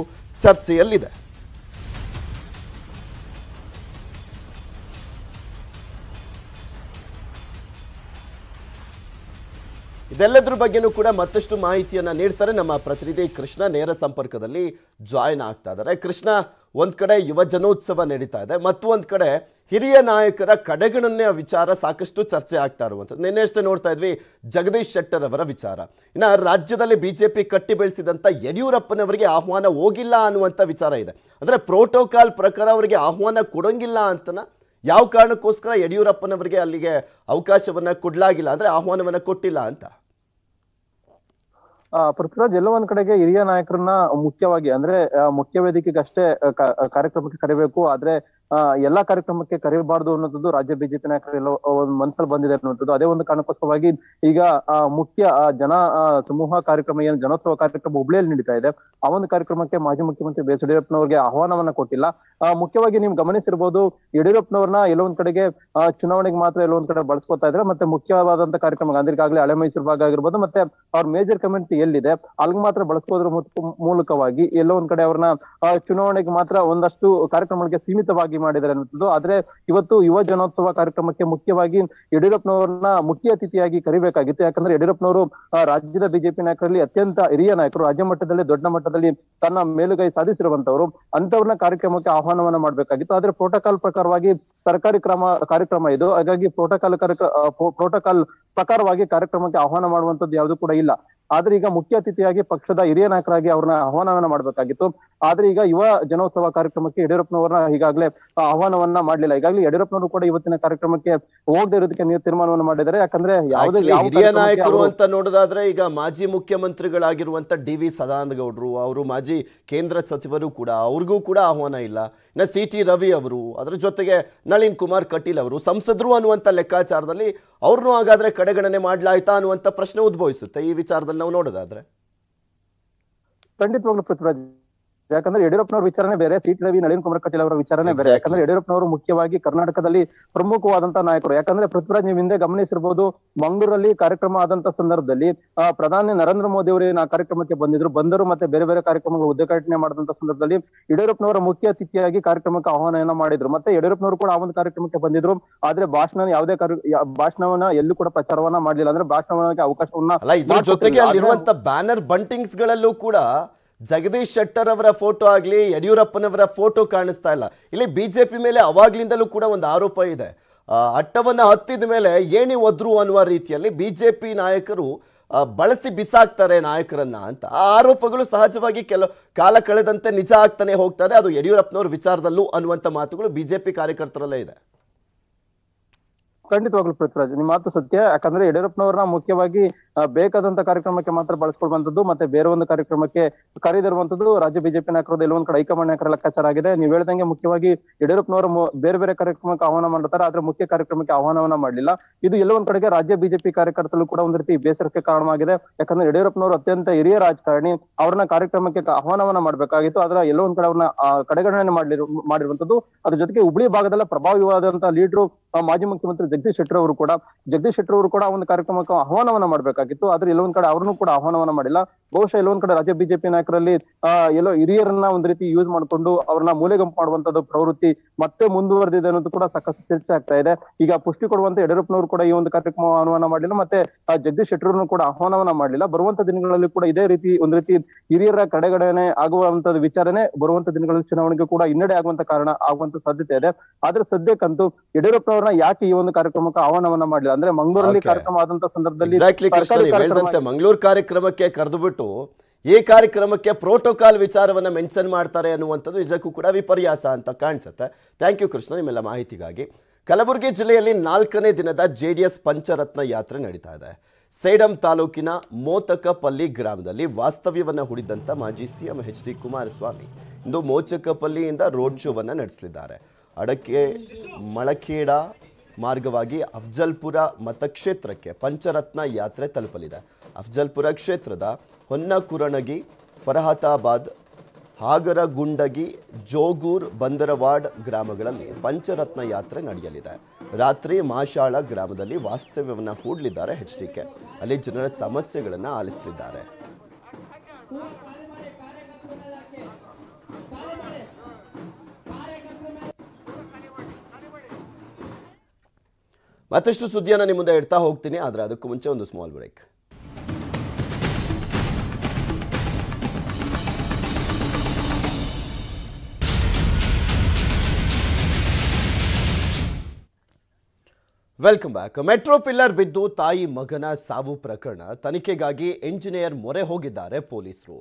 ಚರ್ಚೆಯಲ್ಲಿದೆ. ಇದೆಲ್ಲದ್ರ ಬಗ್ಗೆನೂ ಕೂಡ ಮತ್ತಷ್ಟು ಮಾಹಿತಿಯನ್ನ ನೀಡ್ತಾರೆ ನಮ್ಮ ಪ್ರತಿನಿಧಿ ಕೃಷ್ಣ. ನೇರ ಸಂಪರ್ಕದಲ್ಲಿ ಜಾಯಿನ್ ಆಗ್ತಾ ಇದ್ದಾರೆ. ಕೃಷ್ಣ, ಒಂದ್ ಕಡೆ ಯುವ ಜನೋತ್ಸವ ನಡೀತಾ ಇದೆ, ಮತ್ತೊಂದ್ ಕಡೆ ಹಿರಿಯ ನಾಯಕರ ಕಡೆಗಣನೆಯ ವಿಚಾರ ಸಾಕಷ್ಟು ಚರ್ಚೆ ಆಗ್ತಾ ಇರುವಂಥದ್ದು. ನಿನ್ನೆಷ್ಟೇ ನೋಡ್ತಾ ಇದ್ವಿ ಜಗದೀಶ್ ಶೆಟ್ಟರ್ ಅವರ ವಿಚಾರ. ಇನ್ನು ರಾಜ್ಯದಲ್ಲಿ BJP ಕಟ್ಟಿ ಬೆಳೆಸಿದಂಥ ಯಡಿಯೂರಪ್ಪನವರಿಗೆ ಆಹ್ವಾನ ಹೋಗಿಲ್ಲ ಅನ್ನುವಂಥ ವಿಚಾರ ಇದೆ. ಅಂದರೆ ಪ್ರೋಟೋಕಾಲ್ ಪ್ರಕಾರ ಅವರಿಗೆ ಆಹ್ವಾನ ಕೊಡೋಂಗಿಲ್ಲ ಅಂತನ, ಯಾವ ಕಾರಣಕ್ಕೋಸ್ಕರ ಯಡಿಯೂರಪ್ಪನವರಿಗೆ ಅಲ್ಲಿಗೆ ಅವಕಾಶವನ್ನ ಕೊಡಲಾಗಿಲ್ಲ, ಅಂದರೆ ಆಹ್ವಾನವನ್ನ ಕೊಟ್ಟಿಲ್ಲ ಅಂತ? ಪೃಥ್ವಿರಾಜ್, ಎಲ್ಲ ಒಂದ್ ಕಡೆಗೆ ಹಿರಿಯ ನಾಯಕರನ್ನ ಮುಖ್ಯವಾಗಿ ಅಂದ್ರೆ ಮುಖ್ಯ ವೇದಿಕೆಗೆ ಅಷ್ಟೇ ಕಾರ್ಯಕ್ರಮಕ್ಕೆ ಕರಿಬೇಕು, ಆದ್ರೆ ಎಲ್ಲಾ ಕಾರ್ಯಕ್ರಮಕ್ಕೆ ಕರೆಯಬಾರ್ದು ಅನ್ನೋದು ರಾಜ್ಯ BJP ನಾಯಕರು ಎಲ್ಲ ಒಂದು ಮನಸ್ಸಲ್ಲಿ ಬಂದಿದೆ ಅನ್ನುವಂಥದ್ದು. ಅದೇ ಒಂದು ಕಾರಣಕ್ಕೋಸ್ಕರವಾಗಿ ಈಗ ಮುಖ್ಯ ಜನ ಸಮೂಹ ಕಾರ್ಯಕ್ರಮ ಏನು ಜನೋತ್ಸವ ಕಾರ್ಯಕ್ರಮ ಹುಬ್ಳಿಯಲ್ಲಿ ನಡೀತಾ ಇದೆ, ಆ ಒಂದು ಕಾರ್ಯಕ್ರಮಕ್ಕೆ ಮಾಜಿ ಮುಖ್ಯಮಂತ್ರಿ BS ಯಡಿಯೂರಪ್ಪನವರಿಗೆ ಆಹ್ವಾನವನ್ನ ಕೊಟ್ಟಿಲ್ಲ. ಮುಖ್ಯವಾಗಿ ನೀವು ಗಮನಿಸಿರ್ಬೋದು, ಯಡಿಯೂರಪ್ಪನವ್ರನ್ನ ಎಲ್ಲೋ ಒಂದ್ ಕಡೆಗೆ ಚುನಾವಣೆಗೆ ಮಾತ್ರ ಎಲ್ಲೋ ಒಂದ್ ಕಡೆ ಬಳಸ್ಕೊತಾ ಇದ್ರೆ, ಮತ್ತೆ ಮುಖ್ಯವಾದಂತ ಕಾರ್ಯಕ್ರಮ ಅಂದ್ರಿಗಾಗ್ಲಿ ಹಳೆ ಮೈಸೂರು ಭಾಗ ಆಗಿರ್ಬೋದು, ಮತ್ತೆ ಅವ್ರ ಮೇಜರ್ ಕಮ್ಯುನಿಟಿ ಎಲ್ಲಿದೆ ಅಲ್ಲಿಗೆ ಮಾತ್ರ ಬಳಸ್ಕೋದ್ರ ಮೂಲಕವಾಗಿ ಎಲ್ಲೋ ಒಂದ್ ಕಡೆ ಅವ್ರನ್ನ ಚುನಾವಣೆಗೆ ಮಾತ್ರ ಒಂದಷ್ಟು ಕಾರ್ಯಕ್ರಮಗಳಿಗೆ ಸೀಮಿತವಾಗಿ ಮಾಡಿದ್ದಾರೆ ಅನ್ನುವಂಥದ್ದು. ಆದ್ರೆ ಇವತ್ತು ಯುವ ಜನೋತ್ಸವ ಕಾರ್ಯಕ್ರಮಕ್ಕೆ ಮುಖ್ಯವಾಗಿ ಯಡಿಯೂರಪ್ಪನವ್ರನ್ನ ಮುಖ್ಯ ಅತಿಥಿಯಾಗಿ ಕರಿಬೇಕಾಗಿತ್ತು. ಯಾಕಂದ್ರೆ ಯಡಿಯೂರಪ್ಪನವರು ರಾಜ್ಯದ BJP ನಾಯಕರಲ್ಲಿ ಅತ್ಯಂತ ಹಿರಿಯ ನಾಯಕರು, ರಾಜ್ಯ ಮಟ್ಟದಲ್ಲಿ ದೊಡ್ಡ ಮಟ್ಟದಲ್ಲಿ ತನ್ನ ಮೇಲುಗೈ ಸಾಧಿಸಿರುವಂತವರು. ಅಂತವ್ರನ್ನ ಕಾರ್ಯಕ್ರಮಕ್ಕೆ ಆಹ್ವಾನವನ್ನ ಮಾಡ್ಬೇಕಾಗಿತ್ತು. ಆದ್ರೆ ಪ್ರೋಟೋಕಾಲ್ ಪ್ರಕಾರವಾಗಿ ಸರ್ಕಾರಿ ಕಾರ್ಯಕ್ರಮ ಇದು, ಹಾಗಾಗಿ ಪ್ರೋಟೋಕಾಲ್ ಪ್ರಕಾರವಾಗಿ ಕಾರ್ಯಕ್ರಮಕ್ಕೆ ಆಹ್ವಾನ ಮಾಡುವಂತದ್ದು ಯಾವುದು ಕೂಡ ಇಲ್ಲ. ಆದ್ರೆ ಈಗ ಮುಖ್ಯ ಅತಿಥಿಯಾಗಿ ಪಕ್ಷದ ಹಿರಿಯ ನಾಯಕರಾಗಿ ಅವ್ರನ್ನ ಆಹ್ವಾನವನ್ನ ಮಾಡ್ಬೇಕಾಗಿತ್ತು. ಆದ್ರೆ ಈಗ ಯುವ ಜನೋತ್ಸವ ಕಾರ್ಯಕ್ರಮಕ್ಕೆ ಯಡಿಯೂರಪ್ಪನವರನ್ನ ಈಗಾಗಲೇ ಆಹ್ವಾನವನ್ನ ಮಾಡ್ಲಿಲ್ಲ. ಈಗಾಗಲೇ ಯಡಿಯೂರಪ್ಪನವರು ಕೂಡ ಇವತ್ತಿನ ಕಾರ್ಯಕ್ರಮಕ್ಕೆ ಹೋಗದೆ ಇರೋದಕ್ಕೆ ನೀವು ತೀರ್ಮಾನವನ್ನು ಮಾಡಿದ್ದಾರೆ. ಯಾಕಂದ್ರೆ Actually, ಹಿರಿಯ ನಾಯಕರು ಅಂತ ನೋಡೋದಾದ್ರೆ ಈಗ ಮಾಜಿ ಮುಖ್ಯಮಂತ್ರಿಗಳಾಗಿರುವಂತ ಡಿ.ವಿ. ಸದಾನಂದಗೌಡರು, ಅವರು ಮಾಜಿ ಕೇಂದ್ರ ಸಚಿವರು ಕೂಡ, ಅವ್ರಿಗೂ ಕೂಡ ಆಹ್ವಾನ ಇಲ್ಲ. ಇನ್ನು ಸಿ.ಟಿ. ರವಿ ಅವರು, ಅದರ ಜೊತೆಗೆ ನಳಿನ್ ಕುಮಾರ್ ಕಟೀಲ್ ಅವರು ಸಂಸದರು ಅನ್ನುವಂಥ ಲೆಕ್ಕಾಚಾರದಲ್ಲಿ ಅವ್ರನ್ನೂ ಹಾಗಾದ್ರೆ ಕಡೆಗಣನೆ ಮಾಡ್ಲಾಯ್ತಾ ಅನ್ನುವಂಥ ಪ್ರಶ್ನೆ ಉದ್ಭವಿಸುತ್ತೆ ಈ ವಿಚಾರದಲ್ಲಿ ನಾವು ನೋಡೋದಾದ್ರೆ. ಖಂಡಿತವಾಗ್ಲೂ ಪೃಥ್ವಿರಾಜ್, ಯಾಕಂದ್ರೆ ಯಡಿಯೂರಪ್ಪನವರ ವಿಚಾರನೆ ಬೇರೆ, ಸಿ.ಟಿ. ರವಿ, ನಳಿನ್ ಕುಮಾರ್ ಕಟೀಲ್ ಅವರ ವಿಚಾರನೆ ಬೇರೆ. ಯಾಕಂದ್ರೆ ಯಡಿಯೂರಪ್ಪನವರು ಮುಖ್ಯವಾಗಿ ಕರ್ನಾಟಕದಲ್ಲಿ ಪ್ರಮುಖವಾದಂತಹ ನಾಯಕರು. ಯಾಕಂದ್ರೆ ಪೃಥ್ವಿರಾಜ್, ನೀವು ಹಿಂದೆ ಗಮನಿಸಿರ್ಬೋದು, ಮಂಗಳೂರಲ್ಲಿ ಕಾರ್ಯಕ್ರಮ ಆದಂತ ಸಂದರ್ಭದಲ್ಲಿ ಪ್ರಧಾನಿ ನರೇಂದ್ರ ಮೋದಿ ಅವರು ಆ ಕಾರ್ಯಕ್ರಮಕ್ಕೆ ಬಂದರು ಮತ್ತೆ ಬೇರೆ ಬೇರೆ ಕಾರ್ಯಕ್ರಮಗಳು ಉದ್ಘಾಟನೆ ಮಾಡಿದಂತ ಸಂದರ್ಭದಲ್ಲಿ ಯಡಿಯೂರಪ್ಪನವರ ಮುಖ್ಯ ಅತಿಥಿಯಾಗಿ ಕಾರ್ಯಕ್ರಮಕ್ಕೆ ಆಹ್ವಾನವನ್ನ ಮಾಡಿದ್ರು. ಮತ್ತೆ ಯಡಿಯೂರಪ್ಪನವರು ಕೂಡ ಆ ಒಂದು ಕಾರ್ಯಕ್ರಮಕ್ಕೆ ಬಂದಿದ್ರು. ಆದ್ರೆ ಭಾಷಣವನ್ನ ಎಲ್ಲೂ ಕೂಡ ಪ್ರಚಾರವನ್ನ ಮಾಡಲಿಲ್ಲ. ಅಂದ್ರೆ ಭಾಷಣಕ್ಕೆ ಅವಕಾಶವನ್ನ ಇದ್ರ ಜೊತೆಗೆ ಅಲ್ಲಿರುವಂತ ಬ್ಯಾನರ್ ಬಂಟಿಂಗ್ಸ್ ಗಳಲ್ಲೂ ಕೂಡ ಜಗದೀಶ್ ಶೆಟ್ಟರ್ ಅವರ ಫೋಟೋ ಆಗ್ಲಿ, ಯಡಿಯೂರಪ್ಪನವರ ಫೋಟೋ ಕಾಣಿಸ್ತಾ ಇಲ್ಲ. ಇಲ್ಲಿ ಬಿಜೆಪಿ ಮೇಲೆ ಅವಾಗ್ಲಿಂದಲೂ ಕೂಡ ಒಂದು ಆರೋಪ ಇದೆ, ಅಟ್ಟವನ್ನ ಹತ್ತಿದ ಮೇಲೆ ಏಣಿ ಒದ್ರು ಅನ್ನುವ ರೀತಿಯಲ್ಲಿ ಬಿಜೆಪಿ ನಾಯಕರು ಬಳಸಿ ಬಿಸಾಕ್ತಾರೆ ನಾಯಕರನ್ನ ಅಂತ. ಆ ಆರೋಪಗಳು ಸಹಜವಾಗಿ ಕಾಲ ಕಳೆದಂತೆ ನಿಜ ಆಗ್ತಾನೆ ಹೋಗ್ತದೆ. ಅದು ಯಡಿಯೂರಪ್ಪನವ್ರ ವಿಚಾರದಲ್ಲೂ ಅನ್ನುವಂಥ ಮಾತುಗಳು ಬಿಜೆಪಿ ಕಾರ್ಯಕರ್ತರಲ್ಲೇ ಇದೆ. ಖಂಡಿತವಾಗ್ಲೂ ಪೃಥ್ವಿರಾಜ್, ನಿಮ್ಮ ಮಾತು ಸತ್ಯ. ಯಾಕಂದ್ರೆ ಯಡಿಯೂರಪ್ಪನವ್ರನ್ನ ಮುಖ್ಯವಾಗಿ ಬೇಕಾದಂತ ಕಾರ್ಯಕ್ರಮಕ್ಕೆ ಮಾತ್ರ ಬಳಸ್ಕೊಳ್ಳುವಂಥದ್ದು, ಮತ್ತೆ ಬೇರೆ ಒಂದು ಕಾರ್ಯಕ್ರಮಕ್ಕೆ ಕರೆದಿರುವಂತದ್ದು ರಾಜ್ಯ ಬಿಜೆಪಿ ನಾಯಕರು ಎಲ್ಲೊಂದ್ ಕಡೆ ಹೈಕಮಾಂಡ್ ನಾಯಕರ ಲೆಕ್ಕಾಚಾರ ಆಗಿದೆ. ನೀವು ಹೇಳ್ದಂಗೆ ಮುಖ್ಯವಾಗಿ ಯಡಿಯೂರಪ್ಪನವರು ಬೇರೆ ಬೇರೆ ಕಾರ್ಯಕ್ರಮಕ್ಕೆ ಆಹ್ವಾನ ಮಾಡ್ತಾರೆ, ಆದ್ರೆ ಮುಖ್ಯ ಕಾರ್ಯಕ್ರಮಕ್ಕೆ ಆಹ್ವಾನವನ್ನ ಮಾಡಲಿಲ್ಲ. ಇದು ಎಲ್ಲೋ ಒಂದ್ ಕಡೆಗೆ ರಾಜ್ಯ ಬಿಜೆಪಿ ಕಾರ್ಯಕರ್ತರು ಕೂಡ ಒಂದ್ ರೀತಿ ಬೇಸರಕ್ಕೆ ಕಾರಣವಾಗಿದೆ. ಯಾಕಂದ್ರೆ ಯಡಿಯೂರಪ್ಪನವರು ಅತ್ಯಂತ ಹಿರಿಯ ರಾಜಕಾರಣಿ, ಅವ್ರನ್ನ ಕಾರ್ಯಕ್ರಮಕ್ಕೆ ಆಹ್ವಾನವನ್ನ ಮಾಡ್ಬೇಕಾಗಿತ್ತು. ಆದ್ರೆ ಎಲ್ಲೋ ಒಂದ್ ಕಡೆ ಅವ್ರನ್ನ ಕಡೆಗಣನೆ ಮಾಡಿರುವಂತದ್ದು. ಅದ್ರ ಜೊತೆಗೆ ಹುಬ್ಳಿ ಭಾಗದಲ್ಲ ಪ್ರಭಾವಿವಾದಂತಹ ಲೀಡರು ಮಾಜಿ ಮುಖ್ಯಮಂತ್ರಿ ಜಗದೀಶ್ ಶೆಟ್ಟರ್ ಅವರು ಕೂಡ ಒಂದು ಕಾರ್ಯಕ್ರಮಕ್ಕೆ ಆಹ್ವಾನವನ್ನ ಮಾಡ್ಬೇಕಾಗಿತ್ತು. ಆದ್ರೆ ಎಲ್ಲೊಂದ್ ಕಡೆ ಅವ್ರನ್ನು ಕೂಡ ಆಹ್ವಾನವನ್ನ ಮಾಡಿಲ್ಲ. ಬಹುಶಃ ಎಲ್ಲೊಂದ್ ಕಡೆ ರಾಜ್ಯ ಬಿಜೆಪಿ ನಾಯಕರಲ್ಲಿ ಎಲ್ಲೋ ಹಿರಿಯರನ್ನ ಒಂದ್ ರೀತಿ ಯೂಸ್ ಮಾಡ್ಕೊಂಡು ಅವ್ರನ್ನ ಮೂಲೆಗಂಪು ಮಾಡುವಂತದ್ದು ಪ್ರವೃತ್ತಿ ಮತ್ತೆ ಮುಂದುವರೆದಿದೆ ಅನ್ನೋದು ಕೂಡ ಸಾಕಷ್ಟು ಚರ್ಚೆ ಆಗ್ತಾ ಇದೆ. ಈಗ ಪುಷ್ಟಿ ಕೊಡುವಂತ ಯಡಿಯೂರಪ್ಪನವರು ಕೂಡ ಈ ಒಂದು ಕಾರ್ಯಕ್ರಮ ಆಹ್ವಾನ ಮಾಡಲಿಲ್ಲ, ಮತ್ತೆ ಜಗದೀಶ್ ಶೆಟ್ಟರ್ನು ಕೂಡ ಆಹ್ವಾನವನ್ನ ಮಾಡಲಿಲ್ಲ. ಬರುವಂತ ದಿನಗಳಲ್ಲಿ ಕೂಡ ಇದೇ ರೀತಿ ಒಂದ್ ರೀತಿ ಹಿರಿಯರ ಕಡೆಗಣನೆ ಆಗುವಂತದ್ದು ವಿಚಾರನೆ ಬರುವಂತ ದಿನಗಳಲ್ಲಿ ಚುನಾವಣೆಗೆ ಕೂಡ ಹಿನ್ನಡೆ ಆಗುವಂತ ಸಾಧ್ಯತೆ ಇದೆ. ಆದ್ರೆ ಸದ್ಯಕ್ಕಂತೂ ಯಡಿಯೂರಪ್ಪನವ್ರನ್ನ ಯಾಕೆ ಈ ಒಂದು ಕಾರ್ಯಕ್ರಮಕ್ಕೆ ಆಹ್ವಾನವನ್ನ ಮಾಡಲಿಲ್ಲ ಅಂದ್ರೆ ಮಂಗಳೂರಲ್ಲಿ ಕಾರ್ಯಕ್ರಮ ಆದಂತ ಸಂದರ್ಭದಲ್ಲಿ ಮಂಗಳೂರು ಕಾರ್ಯಕ್ರಮಕ್ಕೆ ಕರೆದುಬಿಟ್ಟು ಈ ಕಾರ್ಯಕ್ರಮಕ್ಕೆ ಪ್ರೋಟೋಕಾಲ್ ವಿಚಾರವನ್ನ ಮೆನ್ಷನ್ ಮಾಡ್ತಾರೆ ಅನ್ನುವಂಥದ್ದು ನಿಜಕ್ಕೂ ಕೂಡ ವಿಪರ್ಯಾಸ ಅಂತ ಕಾಣಿಸುತ್ತೆ. ಥ್ಯಾಂಕ್ ಯು ಕೃಷ್ಣ ನಿಮ್ಮೆಲ್ಲ ಮಾಹಿತಿಗಾಗಿ. ಕಲಬುರಗಿ ಜಿಲ್ಲೆಯಲ್ಲಿ 4ನೇ ದಿನದ ಜೆಡಿಎಸ್ ಪಂಚರತ್ನ ಯಾತ್ರೆ ನಡೀತಾ ಇದೆ. ಸೇಡಂ ತಾಲೂಕಿನ ಮೋತಕಪಲ್ಲಿ ಗ್ರಾಮದಲ್ಲಿ ವಾಸ್ತವ್ಯವನ್ನ ಹೂಡಿದಂತ ಮಾಜಿ ಸಿಎಂ ಎಚ್.ಡಿ. ಕುಮಾರಸ್ವಾಮಿ ಇಂದು ಮೋಚಕಪಲ್ಲಿಯಿಂದ ರೋಡ್ ಶೋವನ್ನ ನಡೆಸಲಿದ್ದಾರೆ. ಅಡಕೆ ಮಳಖೇಡ ಮಾರ್ಗವಾಗಿ ಅಫ್ಜಲ್ಪುರ ಮತಕ್ಷೇತ್ರಕ್ಕೆ ಪಂಚರತ್ನ ಯಾತ್ರೆ ತಲುಪಲಿದೆ. ಅಫ್ಜಲ್ಪುರ ಕ್ಷೇತ್ರದ ಹೊನ್ನಕುರಣಗಿ, ಫರಹತಾಬಾದ್, ಹಾಗರಗುಂಡಗಿ, ಜೋಗೂರ್, ಬಂದರವಾಡ್ ಗ್ರಾಮಗಳಲ್ಲಿ ಪಂಚರತ್ನ ಯಾತ್ರೆ ನಡೆಯಲಿದೆ. ರಾತ್ರಿ ಮಾಶಾಳ ಗ್ರಾಮದಲ್ಲಿ ವಾಸ್ತವ್ಯವನ್ನು ಹೂಡಲಿದ್ದಾರೆ ಎಚ್.ಡಿ.ಕೆ. ಅಲ್ಲಿ ಜನರ ಸಮಸ್ಯೆಗಳನ್ನು ಆಲಿಸಲಿದ್ದಾರೆ. ಮತ್ತಷ್ಟು ಸುದ್ದಿಯನ್ನು ನಿಮ್ಮ ಮುಂದೆ ಇಡ್ತಾ ಹೋಗ್ತೀನಿ, ಆದರೆ ಅದಕ್ಕೂ ಮುಂಚೆ ಒಂದು small break. Welcome back. Metro pillar ಬಿದ್ದು ತಾಯಿ ಮಗನ ಸಾವು ಪ್ರಕರಣ ತನಿಖೆಗಾಗಿ ಎಂಜಿನಿಯರ್ ಮೊರೆ ಹೋಗಿದ್ದಾರೆ ಪೊಲೀಸರು.